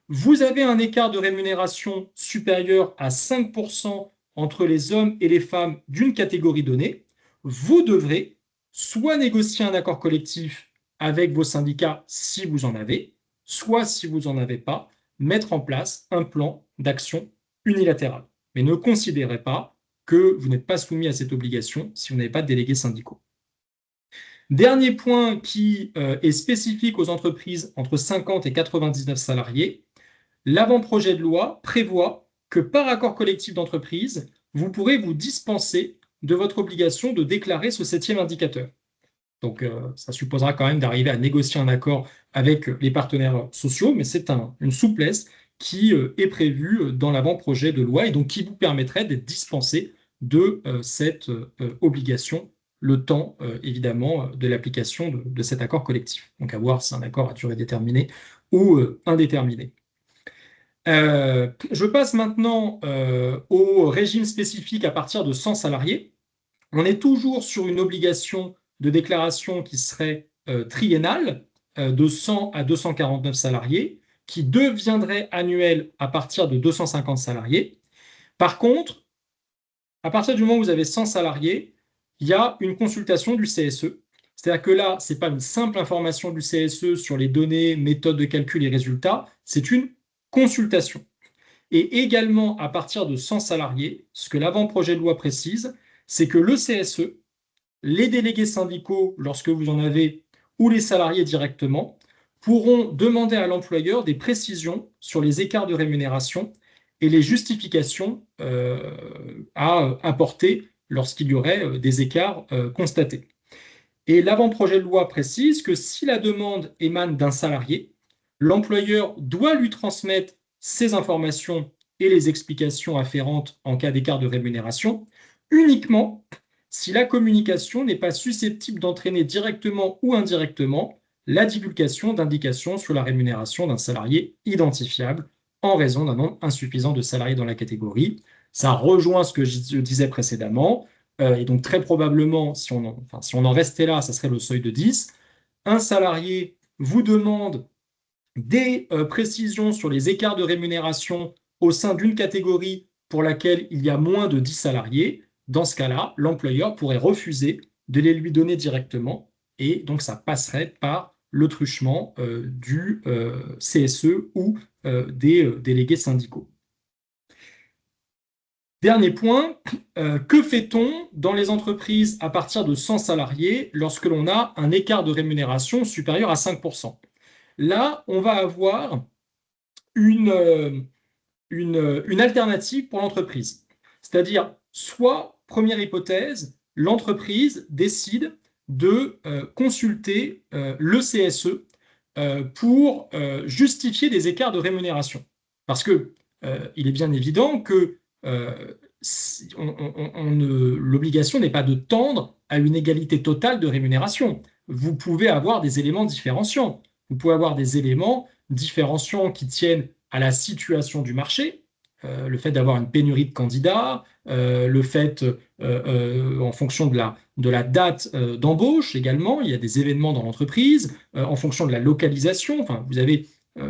Speaker 1: vous avez un écart de rémunération supérieur à 5% entre les hommes et les femmes d'une catégorie donnée, vous devrez soit négocier un accord collectif avec vos syndicats si vous en avez, soit si vous n'en avez pas, mettre en place un plan d'action unilatéral. Mais ne considérez pas que vous n'êtes pas soumis à cette obligation si vous n'avez pas de délégués syndicaux. Dernier point qui est spécifique aux entreprises entre 50 et 99 salariés, l'avant-projet de loi prévoit que par accord collectif d'entreprise, vous pourrez vous dispenser de votre obligation de déclarer ce 7e indicateur. Donc, ça supposera quand même d'arriver à négocier un accord avec les partenaires sociaux, mais c'est une souplesse qui est prévue dans l'avant-projet de loi et donc qui vous permettrait d'être dispensé de cette obligation le temps, évidemment, de l'application de cet accord collectif. Donc, à voir si c'est un accord à durée déterminée ou indéterminée. Je passe maintenant au régime spécifique à partir de 100 salariés. On est toujours sur une obligation de déclaration qui serait triennale, de 100 à 249 salariés, qui deviendrait annuelle à partir de 250 salariés. Par contre, à partir du moment où vous avez 100 salariés, il y a une consultation du CSE. C'est-à-dire que là, ce n'est pas une simple information du CSE sur les données, méthodes de calcul et résultats, c'est une consultation. Et également, à partir de 100 salariés, ce que l'avant-projet de loi précise, c'est que le CSE, les délégués syndicaux, lorsque vous en avez, ou les salariés directement, pourront demander à l'employeur des précisions sur les écarts de rémunération et les justifications à apporter lorsqu'il y aurait des écarts constatés. Et l'avant-projet de loi précise que si la demande émane d'un salarié, l'employeur doit lui transmettre ces informations et les explications afférentes en cas d'écart de rémunération uniquement si la communication n'est pas susceptible d'entraîner directement ou indirectement la divulgation d'indications sur la rémunération d'un salarié identifiable en raison d'un nombre insuffisant de salariés dans la catégorie. Ça rejoint ce que je disais précédemment, et donc très probablement, si on en restait là, ça serait le seuil de 10. Un salarié vous demande des précisions sur les écarts de rémunération au sein d'une catégorie pour laquelle il y a moins de 10 salariés. Dans ce cas-là, l'employeur pourrait refuser de les lui donner directement et donc ça passerait par le truchement du CSE ou des délégués syndicaux. Dernier point, que fait-on dans les entreprises à partir de 100 salariés lorsque l'on a un écart de rémunération supérieur à 5%? Là, on va avoir une, une alternative pour l'entreprise. C'est-à-dire, soit, première hypothèse, l'entreprise décide de consulter le CSE pour justifier des écarts de rémunération. Parce que il est bien évident que l'obligation n'est pas de tendre à une égalité totale de rémunération. Vous pouvez avoir des éléments différenciants. Vous pouvez avoir des éléments différenciants qui tiennent à la situation du marché, le fait d'avoir une pénurie de candidats, le fait, en fonction de la date d'embauche également, il y a des événements dans l'entreprise, en fonction de la localisation, enfin, vous avez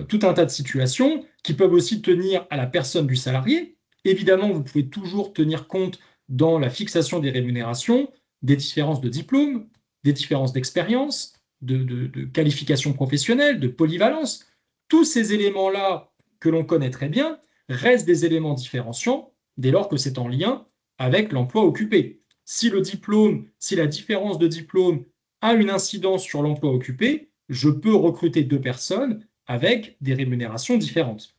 Speaker 1: tout un tas de situations qui peuvent aussi tenir à la personne du salarié. Évidemment, vous pouvez toujours tenir compte dans la fixation des rémunérations des différences de diplôme, des différences d'expérience, de qualification professionnelle, de polyvalence. Tous ces éléments-là que l'on connaît très bien restent des éléments différenciants dès lors que c'est en lien avec l'emploi occupé. Si le diplôme, si la différence de diplôme a une incidence sur l'emploi occupé, je peux recruter deux personnes avec des rémunérations différentes.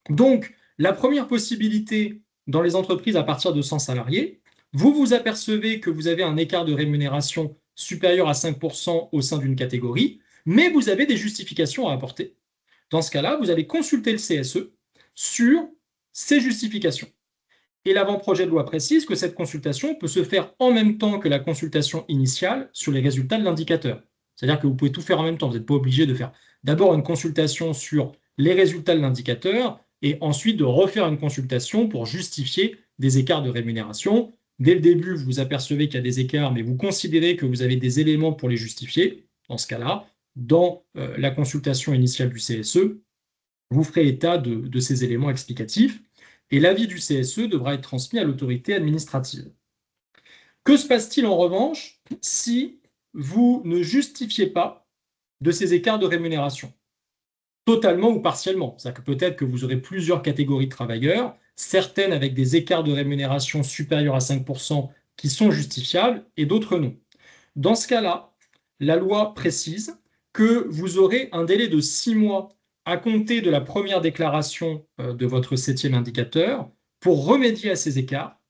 Speaker 1: Donc, la première possibilité dans les entreprises à partir de 100 salariés, vous vous apercevez que vous avez un écart de rémunération supérieur à 5% au sein d'une catégorie, mais vous avez des justifications à apporter. Dans ce cas-là, vous allez consulter le CSE sur ces justifications. Et l'avant-projet de loi précise que cette consultation peut se faire en même temps que la consultation initiale sur les résultats de l'indicateur. C'est-à-dire que vous pouvez tout faire en même temps. Vous n'êtes pas obligé de faire d'abord une consultation sur les résultats de l'indicateur et ensuite de refaire une consultation pour justifier des écarts de rémunération. Dès le début, vous vous apercevez qu'il y a des écarts, mais vous considérez que vous avez des éléments pour les justifier. Dans ce cas-là, dans la consultation initiale du CSE, vous ferez état de ces éléments explicatifs et l'avis du CSE devra être transmis à l'autorité administrative. Que se passe-t-il en revanche si vous ne justifiez pas de ces écarts de rémunération, totalement ou partiellement? C'est-à-dire que peut-être que vous aurez plusieurs catégories de travailleurs, certaines avec des écarts de rémunération supérieurs à 5% qui sont justifiables et d'autres non. Dans ce cas-là, la loi précise que vous aurez un délai de 6 mois à compter de la première déclaration de votre septième indicateur pour remédier à ces écarts,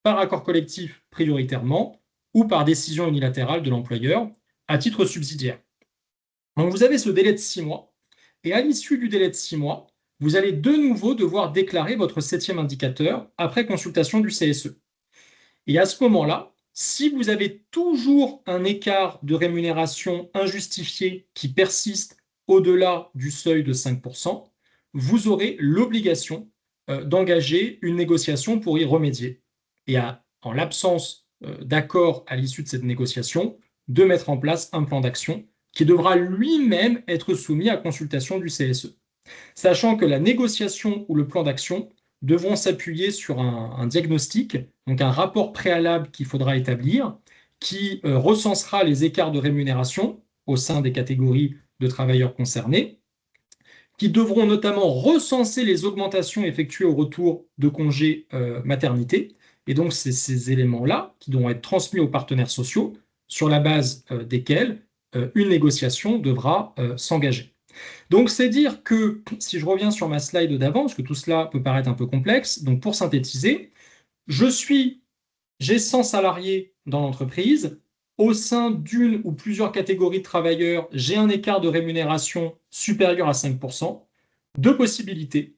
Speaker 1: par accord collectif prioritairement ou par décision unilatérale de l'employeur à titre subsidiaire. Donc vous avez ce délai de 6 mois et à l'issue du délai de 6 mois, vous allez de nouveau devoir déclarer votre septième indicateur après consultation du CSE. Et à ce moment-là, si vous avez toujours un écart de rémunération injustifié qui persiste au-delà du seuil de 5%, vous aurez l'obligation d'engager une négociation pour y remédier. Et en l'absence d'accord à l'issue de cette négociation, de mettre en place un plan d'action qui devra lui-même être soumis à consultation du CSE. Sachant que la négociation ou le plan d'action devront s'appuyer sur un diagnostic, donc un rapport préalable qu'il faudra établir, qui recensera les écarts de rémunération au sein des catégories de travailleurs concernés, qui devront notamment recenser les augmentations effectuées au retour de congé maternité. Et donc, c'est ces éléments-là qui devront être transmis aux partenaires sociaux, sur la base desquels une négociation devra s'engager. Donc, c'est dire que, si je reviens sur ma slide d'avant, parce que tout cela peut paraître un peu complexe, donc pour synthétiser, j'ai 100 salariés dans l'entreprise. Au sein d'une ou plusieurs catégories de travailleurs, j'ai un écart de rémunération supérieur à 5%. Deux possibilités.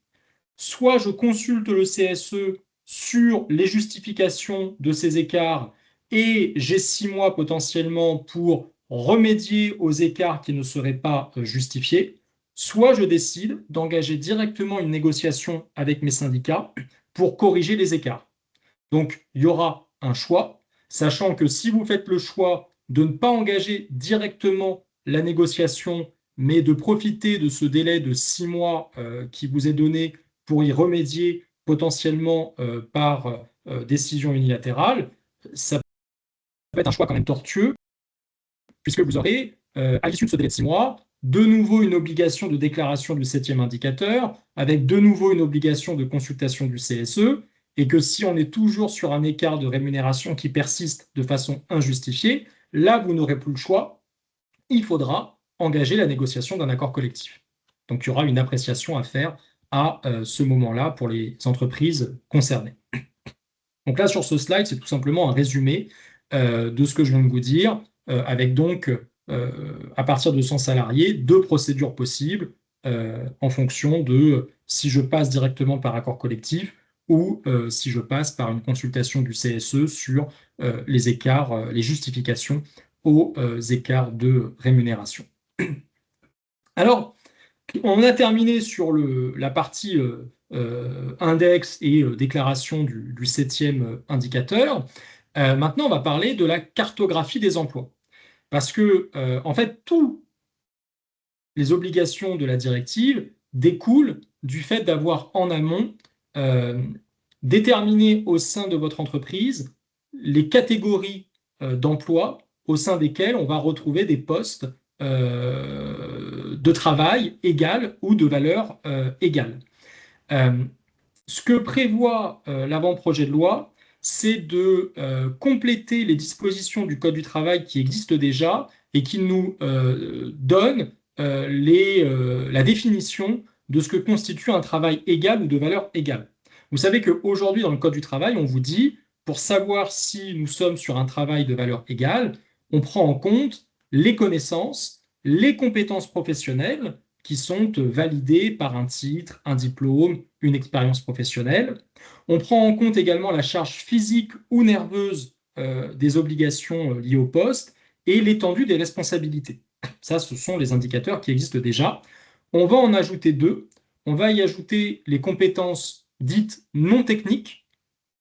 Speaker 1: Soit je consulte le CSE sur les justifications de ces écarts et j'ai 6 mois potentiellement pour remédier aux écarts qui ne seraient pas justifiés, soit je décide d'engager directement une négociation avec mes syndicats pour corriger les écarts. Donc, il y aura un choix, sachant que si vous faites le choix de ne pas engager directement la négociation, mais de profiter de ce délai de 6 mois qui vous est donné pour y remédier potentiellement par décision unilatérale, ça peut être un choix quand même tortueux, puisque vous aurez, à l'issue de ce délai de 6 mois, de nouveau une obligation de déclaration du septième indicateur, avec de nouveau une obligation de consultation du CSE, et que si on est toujours sur un écart de rémunération qui persiste de façon injustifiée, là, vous n'aurez plus le choix, il faudra engager la négociation d'un accord collectif. Donc, il y aura une appréciation à faire à ce moment-là pour les entreprises concernées. Donc là, sur ce slide, c'est tout simplement un résumé de ce que je viens de vous dire, avec donc, à partir de 100 salariés, 2 procédures possibles en fonction de si je passe directement par accord collectif ou si je passe par une consultation du CSE sur les écarts, les justifications aux écarts de rémunération. Alors, on a terminé sur la partie index et déclaration du septième indicateur. Maintenant, on va parler de la cartographie des emplois. Parce que, en fait, toutes les obligations de la directive découlent du fait d'avoir en amont euh, déterminé au sein de votre entreprise les catégories d'emplois au sein desquelles on va retrouver des postes de travail égal ou de valeur égale. Euh, Ce que prévoit l'avant-projet de loi, c'est de compléter les dispositions du Code du travail qui existent déjà et qui nous donnent la définition de ce que constitue un travail égal ou de valeur égale. Vous savez qu'aujourd'hui, dans le Code du travail, on vous dit, pour savoir si nous sommes sur un travail de valeur égale, on prend en compte les connaissances, les compétences professionnelles, qui sont validées par un titre, un diplôme, une expérience professionnelle. On prend en compte également la charge physique ou nerveuse des obligations liées au poste et l'étendue des responsabilités. Ça, ce sont les indicateurs qui existent déjà. On va en ajouter 2. On va y ajouter les compétences dites non techniques.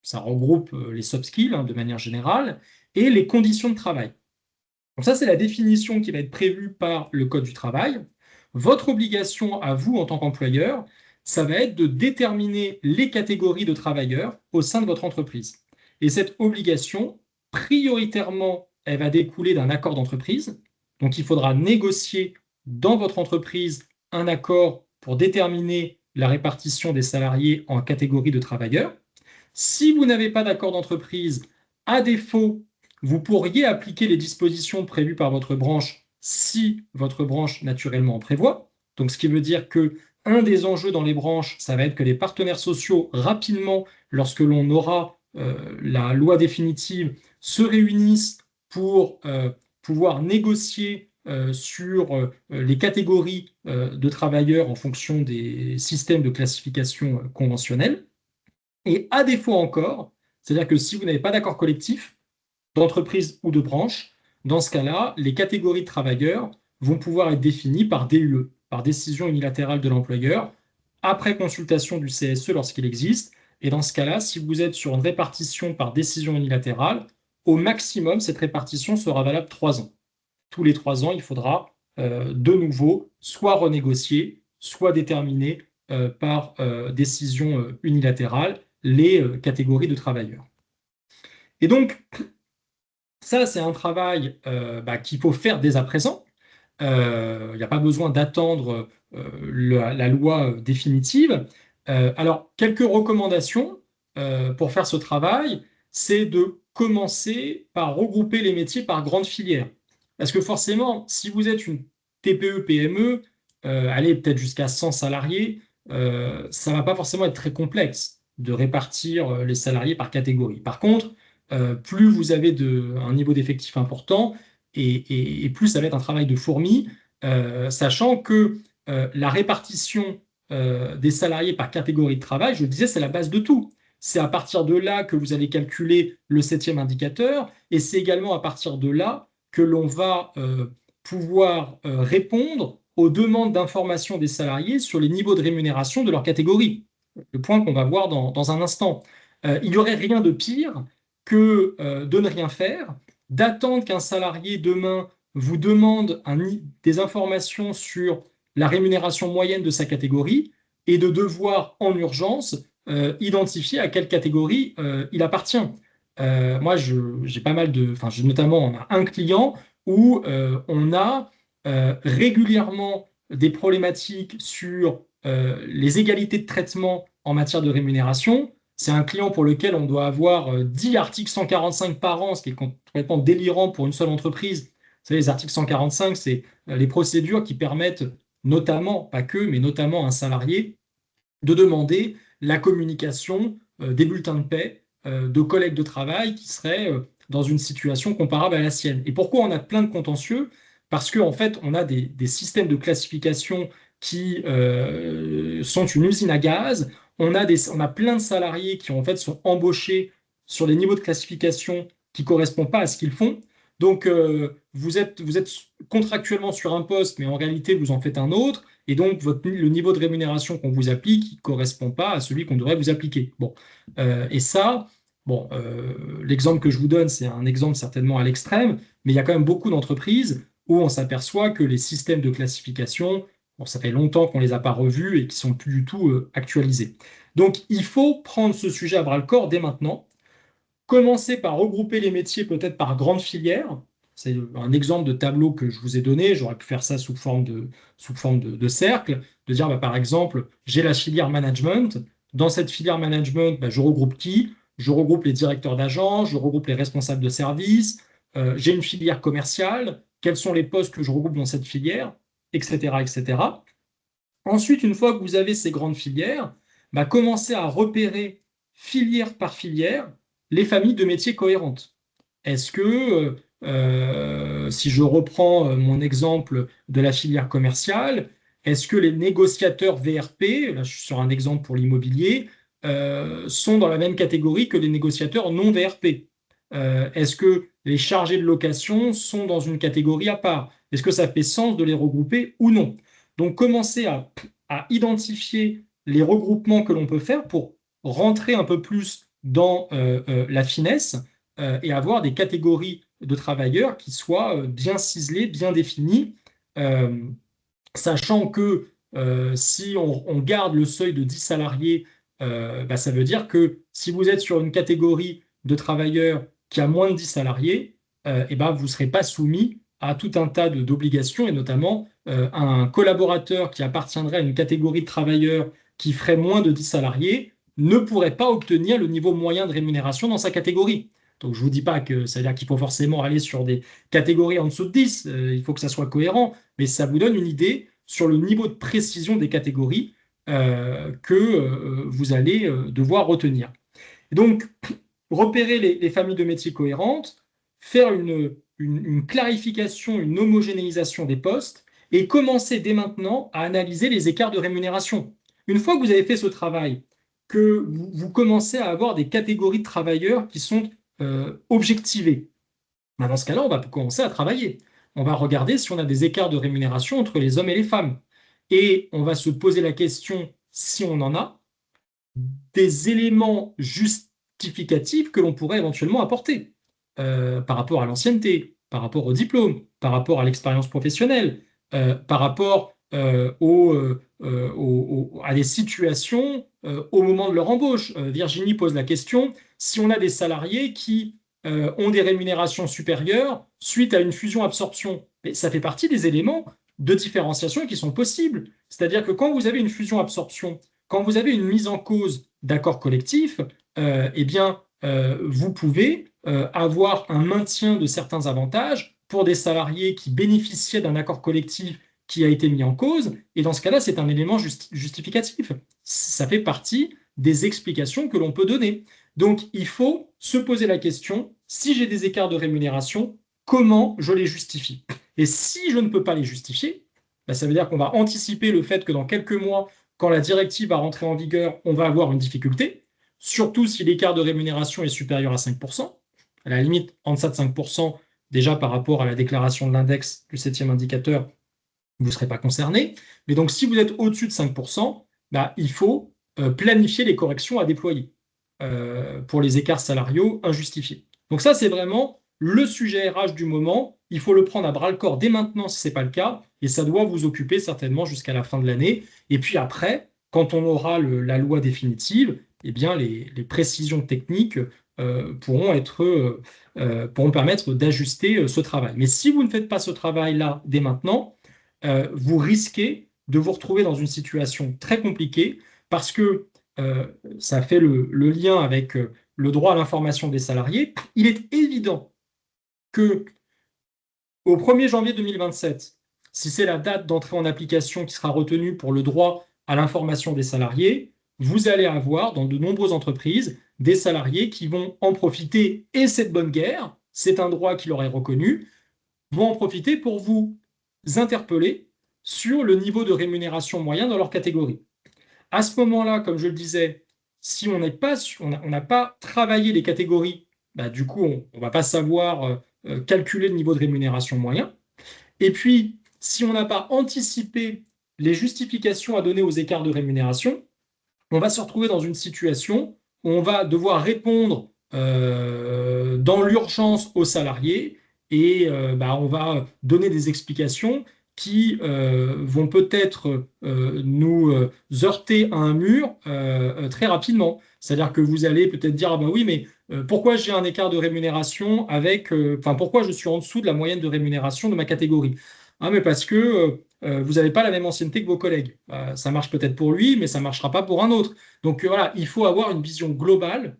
Speaker 1: Ça regroupe les soft skills de manière générale et les conditions de travail. Donc ça, c'est la définition qui va être prévue par le Code du travail. Votre obligation à vous en tant qu'employeur, ça va être de déterminer les catégories de travailleurs au sein de votre entreprise. Et cette obligation, prioritairement, elle va découler d'un accord d'entreprise. Donc il faudra négocier dans votre entreprise un accord pour déterminer la répartition des salariés en catégories de travailleurs. Si vous n'avez pas d'accord d'entreprise, à défaut, vous pourriez appliquer les dispositions prévues par votre branche si votre branche naturellement en prévoit. Donc, ce qui veut dire que un des enjeux dans les branches, ça va être que les partenaires sociaux, rapidement, lorsque l'on aura la loi définitive, se réunissent pour pouvoir négocier sur les catégories de travailleurs en fonction des systèmes de classification conventionnels. Et à défaut encore, c'est-à-dire que si vous n'avez pas d'accord collectif, d'entreprise ou de branche, dans ce cas-là, les catégories de travailleurs vont pouvoir être définies par DUE, par décision unilatérale de l'employeur, après consultation du CSE lorsqu'il existe. Et dans ce cas-là, si vous êtes sur une répartition par décision unilatérale, au maximum, cette répartition sera valable 3 ans. Tous les 3 ans, il faudra de nouveau soit renégocier, soit déterminer par décision unilatérale les catégories de travailleurs. Et donc, ça, c'est un travail qu'il faut faire dès à présent. Il n'y a pas besoin d'attendre la loi définitive. Alors, quelques recommandations pour faire ce travail, c'est de commencer par regrouper les métiers par grandes filières. Parce que forcément, si vous êtes une TPE-PME, allez peut-être jusqu'à 100 salariés, ça ne va pas forcément être très complexe de répartir les salariés par catégorie. Par contre, plus vous avez un niveau d'effectif important et plus ça va être un travail de fourmi, sachant que la répartition des salariés par catégorie de travail, je le disais, c'est la base de tout. C'est à partir de là que vous allez calculer le septième indicateur, et c'est également à partir de là que l'on va pouvoir répondre aux demandes d'information des salariés sur les niveaux de rémunération de leur catégorie. Le point qu'on va voir dans un instant. Il n'y aurait rien de pire que de ne rien faire, d'attendre qu'un salarié demain vous demande des informations sur la rémunération moyenne de sa catégorie et de devoir en urgence identifier à quelle catégorie il appartient. Moi, j'ai pas mal de, enfin, notamment, on a un client où on a régulièrement des problématiques sur les égalités de traitement en matière de rémunération. C'est un client pour lequel on doit avoir 10 articles 145 par an, ce qui est complètement délirant pour une seule entreprise. Vous savez, les articles 145, c'est les procédures qui permettent notamment, pas que, mais notamment à un salarié de demander la communication des bulletins de paie de collègues de travail qui seraient dans une situation comparable à la sienne. Et pourquoi on a plein de contentieux? Parce qu'en fait, on a des systèmes de classification qui sont une usine à gaz. On a plein de salariés qui en fait sont embauchés sur des niveaux de classification qui ne correspondent pas à ce qu'ils font. Donc, vous êtes contractuellement sur un poste, mais en réalité, vous en faites un autre. Et donc, le niveau de rémunération qu'on vous applique ne correspond pas à celui qu'on devrait vous appliquer. Bon. Et ça, bon, l'exemple que je vous donne, c'est un exemple certainement à l'extrême, mais il y a quand même beaucoup d'entreprises où on s'aperçoit que les systèmes de classification, bon, ça fait longtemps qu'on ne les a pas revus et qui sont plus du tout actualisés. Donc, il faut prendre ce sujet à bras-le-corps dès maintenant. Commencer par regrouper les métiers peut-être par grandes filières. C'est un exemple de tableau que je vous ai donné. J'aurais pu faire ça sous forme de cercle, de dire bah, par exemple, j'ai la filière management. Dans cette filière management, bah, je regroupe qui? Je regroupe les directeurs d'agence, je regroupe les responsables de service. J'ai une filière commerciale. Quels sont les postes que je regroupe dans cette filière? Etc. etc. Ensuite, une fois que vous avez ces grandes filières, bah, commencez à repérer filière par filière les familles de métiers cohérentes. Est-ce que, si je reprends mon exemple de la filière commerciale, est-ce que les négociateurs VRP, là je suis sur un exemple pour l'immobilier, sont dans la même catégorie que les négociateurs non VRP? Est-ce que les chargés de location sont dans une catégorie à part? Est-ce que ça fait sens de les regrouper ou non? Donc, commencer à identifier les regroupements que l'on peut faire pour rentrer un peu plus dans la finesse et avoir des catégories de travailleurs qui soient bien ciselées, bien définies, euh, sachant que si on garde le seuil de 10 salariés, bah, ça veut dire que si vous êtes sur une catégorie de travailleurs qui a moins de 10 salariés, et ben, vous ne serez pas soumis à tout un tas d'obligations, et notamment un collaborateur qui appartiendrait à une catégorie de travailleurs qui ferait moins de 10 salariés ne pourrait pas obtenir le niveau moyen de rémunération dans sa catégorie. Donc, je ne vous dis pas que ça veut dire qu'il faut forcément aller sur des catégories en dessous de 10, il faut que ça soit cohérent, mais ça vous donne une idée sur le niveau de précision des catégories que vous allez devoir retenir. Donc, repérer les familles de métiers cohérentes, faire une clarification, une homogénéisation des postes et commencer dès maintenant à analyser les écarts de rémunération. Une fois que vous avez fait ce travail, que vous commencez à avoir des catégories de travailleurs qui sont objectivées, ben, dans ce cas-là, on va commencer à travailler. On va regarder si on a des écarts de rémunération entre les hommes et les femmes. Et on va se poser la question, si on en a, des éléments justificatifs que l'on pourrait éventuellement apporter par rapport à l'ancienneté, par rapport au diplôme, par rapport à l'expérience professionnelle, par rapport à des situations au moment de leur embauche. Virginie pose la question, si on a des salariés qui ont des rémunérations supérieures suite à une fusion-absorption, ça fait partie des éléments de différenciation qui sont possibles. C'est-à-dire que quand vous avez une fusion-absorption, quand vous avez une mise en cause d'accords collectifs, eh bien, vous pouvez avoir un maintien de certains avantages pour des salariés qui bénéficiaient d'un accord collectif qui a été mis en cause. Et dans ce cas-là, c'est un élément justificatif. Ça fait partie des explications que l'on peut donner. Donc, il faut se poser la question, si j'ai des écarts de rémunération, comment je les justifie? Et si je ne peux pas les justifier, ben, ça veut dire qu'on va anticiper le fait que dans quelques mois, quand la directive va rentrer en vigueur, on va avoir une difficulté. surtout si l'écart de rémunération est supérieur à 5%. À la limite, en deçà de 5%, déjà par rapport à la déclaration de l'index du septième indicateur, vous ne serez pas concerné. Mais donc, si vous êtes au-dessus de 5%, bah, il faut planifier les corrections à déployer pour les écarts salariaux injustifiés. Donc ça, c'est vraiment le sujet RH du moment. Il faut le prendre à bras-le-corps dès maintenant si ce n'est pas le cas, et ça doit vous occuper certainement jusqu'à la fin de l'année. Et puis après, quand on aura la loi définitive, eh bien, les précisions techniques pourront permettre d'ajuster ce travail. Mais si vous ne faites pas ce travail-là dès maintenant, vous risquez de vous retrouver dans une situation très compliquée parce que euh, ça fait le lien avec le droit à l'information des salariés. Il est évident que au 1er janvier 2027, si c'est la date d'entrée en application qui sera retenue pour le droit à l'information des salariés, vous allez avoir dans de nombreuses entreprises des salariés qui vont en profiter, et c'est de bonne guerre, c'est un droit qui leur est reconnu, vont en profiter pour vous interpeller sur le niveau de rémunération moyen dans leur catégorie. À ce moment-là, comme je le disais, si on n'a pas travaillé les catégories, bah, du coup, on ne va pas savoir calculer le niveau de rémunération moyen. Et puis, si on n'a pas anticipé les justifications à donner aux écarts de rémunération, on va se retrouver dans une situation où on va devoir répondre dans l'urgence aux salariés et bah, on va donner des explications qui vont peut-être nous heurter à un mur très rapidement. C'est-à-dire que vous allez peut-être dire, ah ben oui, mais pourquoi j'ai un écart de rémunération enfin pourquoi je suis en dessous de la moyenne de rémunération de ma catégorie? Ah, mais parce que vous n'avez pas la même ancienneté que vos collègues. Ça marche peut-être pour lui, mais ça ne marchera pas pour un autre. Donc voilà, il faut avoir une vision globale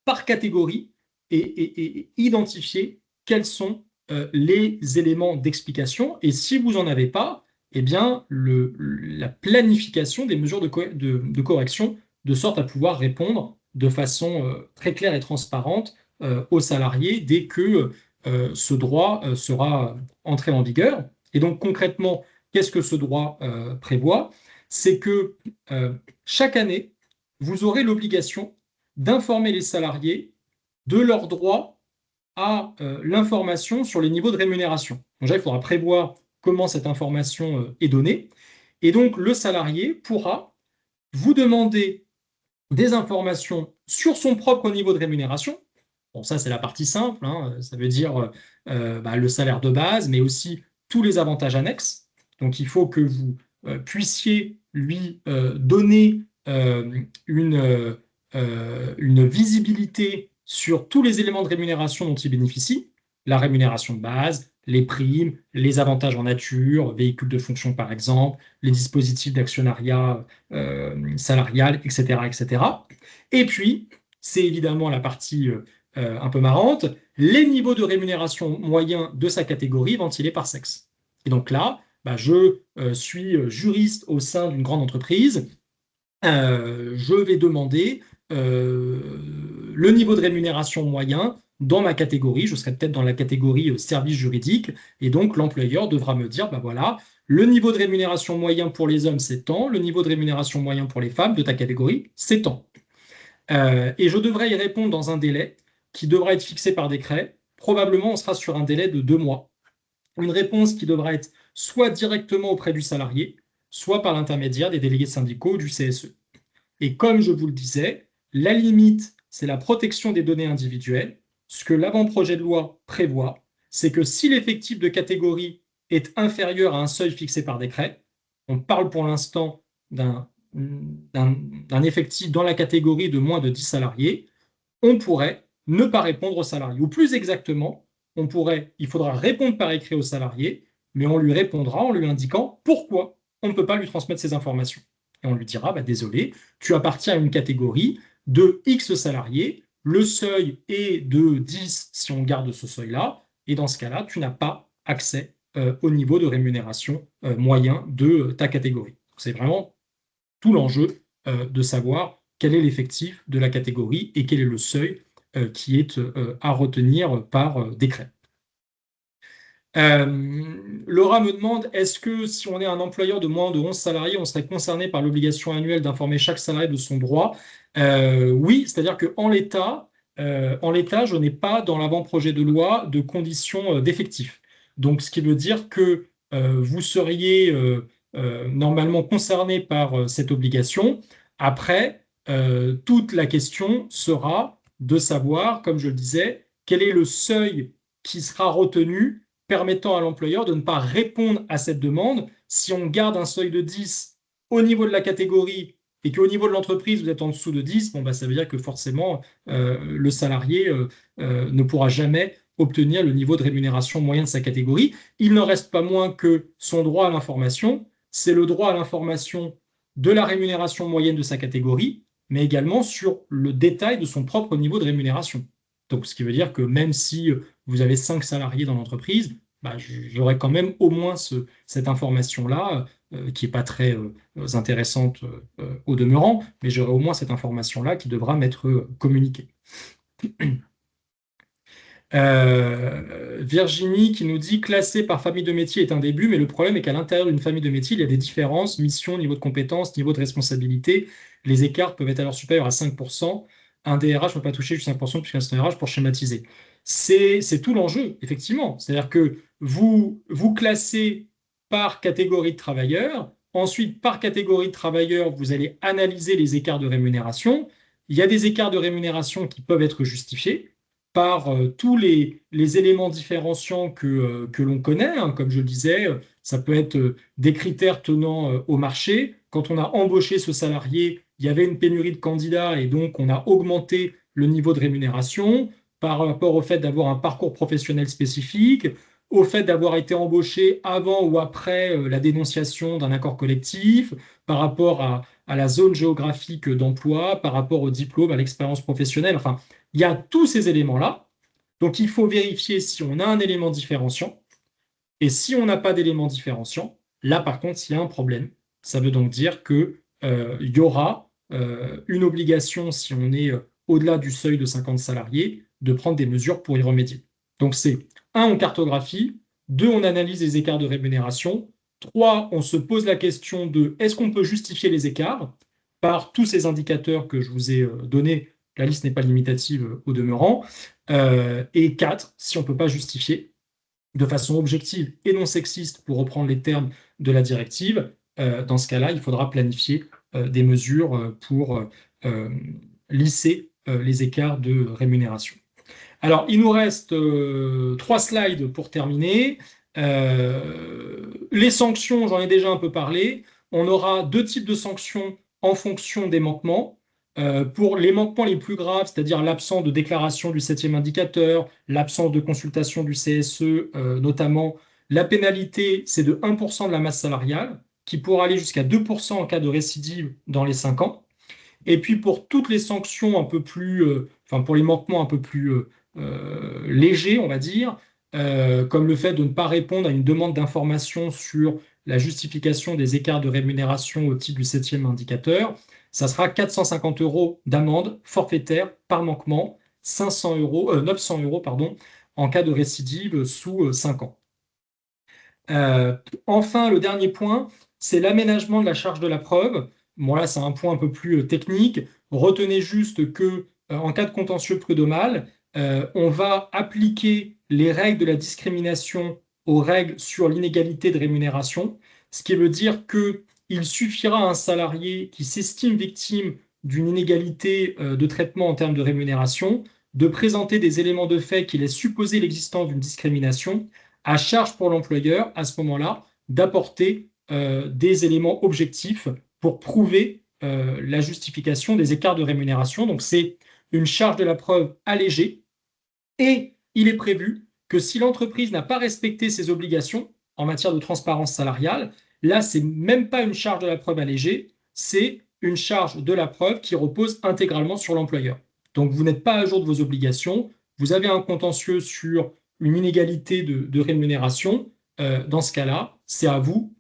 Speaker 1: par catégorie et identifier quels sont les éléments d'explication. Et si vous n'en avez pas, eh bien, la planification des mesures de correction, de sorte à pouvoir répondre de façon très claire et transparente aux salariés dès que ce droit sera entré en vigueur. Et donc concrètement, qu'est-ce que ce droit prévoit? C'est que chaque année, vous aurez l'obligation d'informer les salariés de leur droit à l'information sur les niveaux de rémunération. Donc, déjà, il faudra prévoir comment cette information est donnée. Et donc, le salarié pourra vous demander des informations sur son propre niveau de rémunération. Bon, ça, c'est la partie simple, hein. Ça veut dire bah, le salaire de base, mais aussi tous les avantages annexes. Donc, il faut que vous puissiez lui donner une visibilité sur tous les éléments de rémunération dont il bénéficie, la rémunération de base, les primes, les avantages en nature, véhicules de fonction par exemple, les dispositifs d'actionnariat salarial, etc., etc. Et puis, c'est évidemment la partie un peu marrante, les niveaux de rémunération moyens de sa catégorie ventilés par sexe. Et donc là, bah, je suis juriste au sein d'une grande entreprise, je vais demander le niveau de rémunération moyen dans ma catégorie. Je serai peut-être dans la catégorie service juridique. Et donc, l'employeur devra me dire, bah voilà, le niveau de rémunération moyen pour les hommes, c'est tant. Le niveau de rémunération moyen pour les femmes de ta catégorie, c'est tant. Et je devrais y répondre dans un délai qui devra être fixé par décret. Probablement, on sera sur un délai de 2 mois. Une réponse qui devra être soit directement auprès du salarié, soit par l'intermédiaire des délégués syndicaux du CSE. Et comme je vous le disais, la limite, c'est la protection des données individuelles. Ce que l'avant-projet de loi prévoit, c'est que si l'effectif de catégorie est inférieur à un seuil fixé par décret, on parle pour l'instant d'un effectif dans la catégorie de moins de 10 salariés, on pourrait ne pas répondre aux salariés. Ou plus exactement, il faudra répondre par écrit aux salariés, mais on lui répondra en lui indiquant pourquoi on ne peut pas lui transmettre ces informations. Et on lui dira, bah, désolé, tu appartiens à une catégorie de X salariés, le seuil est de 10 si on garde ce seuil-là, et dans ce cas-là, tu n'as pas accès au niveau de rémunération moyen de ta catégorie. C'est vraiment tout l'enjeu de savoir quel est l'effectif de la catégorie et quel est le seuil qui est à retenir par décret. Laura me demande, est-ce que si on est un employeur de moins de 11 salariés, on serait concerné par l'obligation annuelle d'informer chaque salarié de son droit? Oui, c'est-à-dire en l'état, je n'ai pas dans l'avant-projet de loi de conditions d'effectif. Donc, ce qui veut dire que vous seriez normalement concerné par cette obligation. Après, toute la question sera de savoir, comme je le disais, quel est le seuil qui sera retenu permettant à l'employeur de ne pas répondre à cette demande. Si on garde un seuil de 10 au niveau de la catégorie et qu'au niveau de l'entreprise, vous êtes en dessous de 10, bon, bah, ça veut dire que forcément, le salarié ne pourra jamais obtenir le niveau de rémunération moyen de sa catégorie. Il n'en reste pas moins que son droit à l'information, c'est le droit à l'information de la rémunération moyenne de sa catégorie, mais également sur le détail de son propre niveau de rémunération. Donc, ce qui veut dire que même si vous avez 5 salariés dans l'entreprise, bah, j'aurai quand même au moins cette information-là, qui n'est pas très intéressante au demeurant, mais j'aurai au moins cette information-là qui devra m'être communiquée. Virginie qui nous dit classer par famille de métier est un début, mais le problème est qu'à l'intérieur d'une famille de métier, il y a des différences, mission, niveau de compétence, niveau de responsabilité. Les écarts peuvent être alors supérieurs à 5%. Un DRH ne peut pas toucher jusqu'à 5% puisqu'un DRH pour schématiser. C'est tout l'enjeu, effectivement. C'est-à-dire que vous classez par catégorie de travailleurs. Ensuite, par catégorie de travailleurs, vous allez analyser les écarts de rémunération. Il y a des écarts de rémunération qui peuvent être justifiés par tous les éléments différenciants que l'on connaît, hein. Comme je le disais, ça peut être des critères tenant au marché. Quand on a embauché ce salarié, il y avait une pénurie de candidats et donc on a augmenté le niveau de rémunération par rapport au fait d'avoir un parcours professionnel spécifique, au fait d'avoir été embauché avant ou après la dénonciation d'un accord collectif, par rapport à la zone géographique d'emploi, par rapport au diplôme, à l'expérience professionnelle. Enfin, il y a tous ces éléments-là. Donc, il faut vérifier si on a un élément différenciant. Et si on n'a pas d'élément différenciant, là, par contre, s'il y a un problème, ça veut donc dire qu'il y aura une obligation, si on est au-delà du seuil de 50 salariés, de prendre des mesures pour y remédier. Donc, c'est un, on cartographie, deux, on analyse les écarts de rémunération, trois, on se pose la question de est-ce qu'on peut justifier les écarts par tous ces indicateurs que je vous ai donnés. La liste n'est pas limitative au demeurant. Et quatre, si on ne peut pas justifier de façon objective et non sexiste, pour reprendre les termes de la directive, dans ce cas-là, il faudra planifier des mesures pour lisser les écarts de rémunération. Alors, il nous reste 3 slides pour terminer. Les sanctions, j'en ai déjà un peu parlé. On aura 2 types de sanctions en fonction des manquements. Pour les manquements les plus graves, c'est-à-dire l'absence de déclaration du 7e indicateur, l'absence de consultation du CSE, notamment, la pénalité, c'est de 1% de la masse salariale, qui pourra aller jusqu'à 2% en cas de récidive dans les 5 ans. Et puis pour toutes les sanctions un peu plus, enfin pour les manquements un peu plus légers, on va dire, comme le fait de ne pas répondre à une demande d'information sur la justification des écarts de rémunération au titre du 7e indicateur, ça sera 450 € d'amende forfaitaire par manquement, 900 € pardon, en cas de récidive sous 5 ans. Enfin, le dernier point, c'est l'aménagement de la charge de la preuve. Bon, là, c'est un point un peu plus technique. Retenez juste que, en cas de contentieux prud'homal, on va appliquer les règles de la discrimination aux règles sur l'inégalité de rémunération, ce qui veut dire qu'il suffira à un salarié qui s'estime victime d'une inégalité de traitement en termes de rémunération de présenter des éléments de fait qui laissent supposer l'existence d'une discrimination, à charge pour l'employeur, à ce moment-là, d'apporter des éléments objectifs pour prouver la justification des écarts de rémunération. Donc, c'est une charge de la preuve allégée. Et il est prévu que si l'entreprise n'a pas respecté ses obligations en matière de transparence salariale, là, c'est même pas une charge de la preuve allégée, c'est une charge de la preuve qui repose intégralement sur l'employeur. Donc, vous n'êtes pas à jour de vos obligations, vous avez un contentieux sur une inégalité de rémunération. Dans ce cas-là, c'est à vous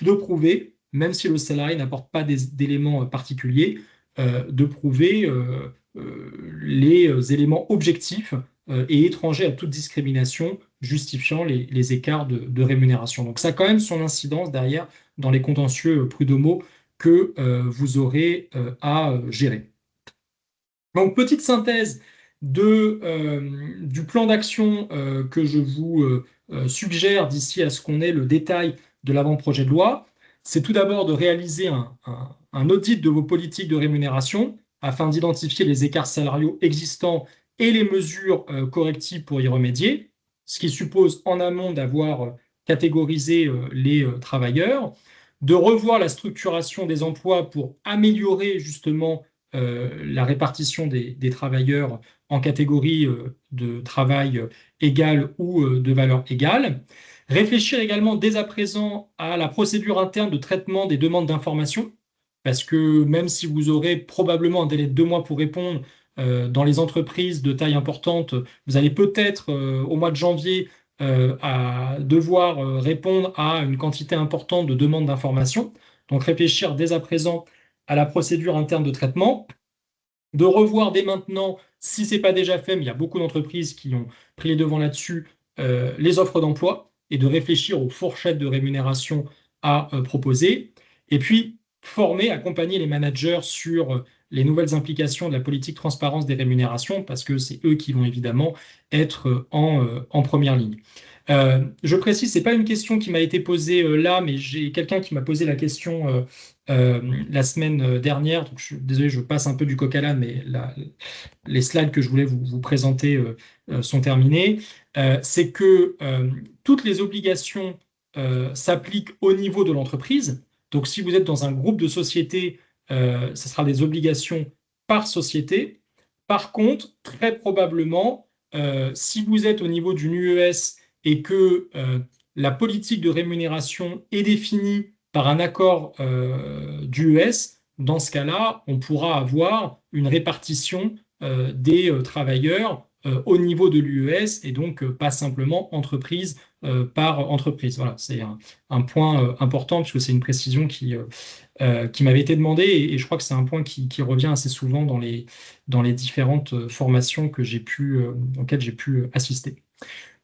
Speaker 1: de prouver, même si le salarié n'apporte pas d'éléments particuliers, de prouver les éléments objectifs et étrangers à toute discrimination justifiant les écarts de rémunération. Donc ça a quand même son incidence derrière dans les contentieux prud'homaux que vous aurez à gérer. Donc, petite synthèse du plan d'action que je vous suggère d'ici à ce qu'on ait le détail de l'avant-projet de loi. C'est tout d'abord de réaliser un audit de vos politiques de rémunération afin d'identifier les écarts salariaux existants et les mesures correctives pour y remédier, ce qui suppose en amont d'avoir catégorisé les travailleurs, de revoir la structuration des emplois pour améliorer justement la répartition des travailleurs en catégories de travail égales ou de valeur égale. Réfléchir également dès à présent à la procédure interne de traitement des demandes d'information, parce que même si vous aurez probablement un délai de 2 mois pour répondre, dans les entreprises de taille importante, vous allez peut-être au mois de janvier à devoir répondre à une quantité importante de demandes d'information. Donc réfléchir dès à présent à la procédure interne de traitement, de revoir dès maintenant, si ce n'est pas déjà fait, mais il y a beaucoup d'entreprises qui ont pris les devants là-dessus, les offres d'emploi et de réfléchir aux fourchettes de rémunération à proposer. Et puis, former, accompagner les managers sur les nouvelles implications de la politique transparence des rémunérations, parce que c'est eux qui vont évidemment être en première ligne. Je précise, ce n'est pas une question qui m'a été posée là, mais j'ai quelqu'un qui m'a posé la question la semaine dernière. Donc je suis désolé, je passe un peu du coq à l'âne, mais les slides que je voulais vous présenter sont terminés. C'est que toutes les obligations s'appliquent au niveau de l'entreprise. Donc si vous êtes dans un groupe de sociétés, ce sera des obligations par société. Par contre, très probablement, si vous êtes au niveau d'une UES et que la politique de rémunération est définie par un accord d'UES, dans ce cas-là, on pourra avoir une répartition des travailleurs au niveau de l'UES et donc pas simplement entreprise par entreprise. Voilà, c'est un point important puisque c'est une précision qui m'avait été demandée et je crois que c'est un point qui revient assez souvent dans les différentes formations auxquelles j'ai pu assister.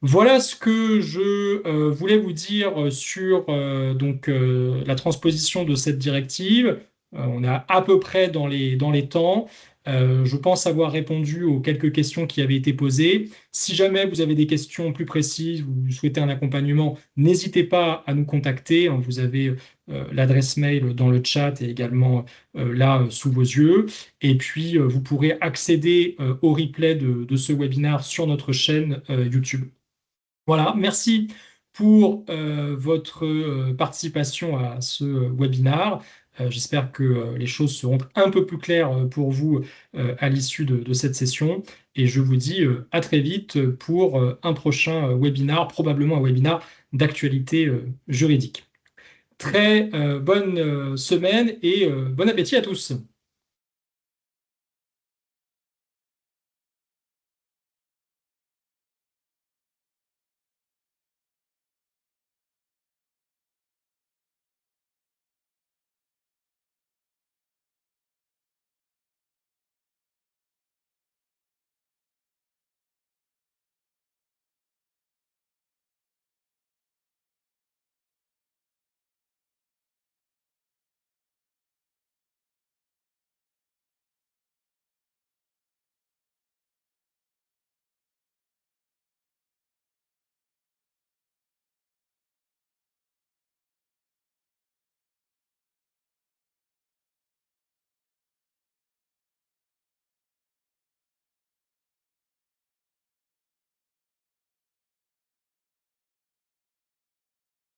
Speaker 1: Voilà ce que je voulais vous dire sur la transposition de cette directive. On est à peu près dans les temps. Je pense avoir répondu aux quelques questions qui avaient été posées. Si jamais vous avez des questions plus précises, vous souhaitez un accompagnement, n'hésitez pas à nous contacter. Vous avez l'adresse mail dans le chat et également là sous vos yeux. Et puis, vous pourrez accéder au replay de ce webinaire sur notre chaîne YouTube. Voilà, merci pour votre participation à ce webinaire. J'espère que les choses seront un peu plus claires pour vous à l'issue de cette session. Et je vous dis à très vite pour un prochain webinaire, probablement un webinaire d'actualité juridique. Très bonne semaine et bon appétit à tous.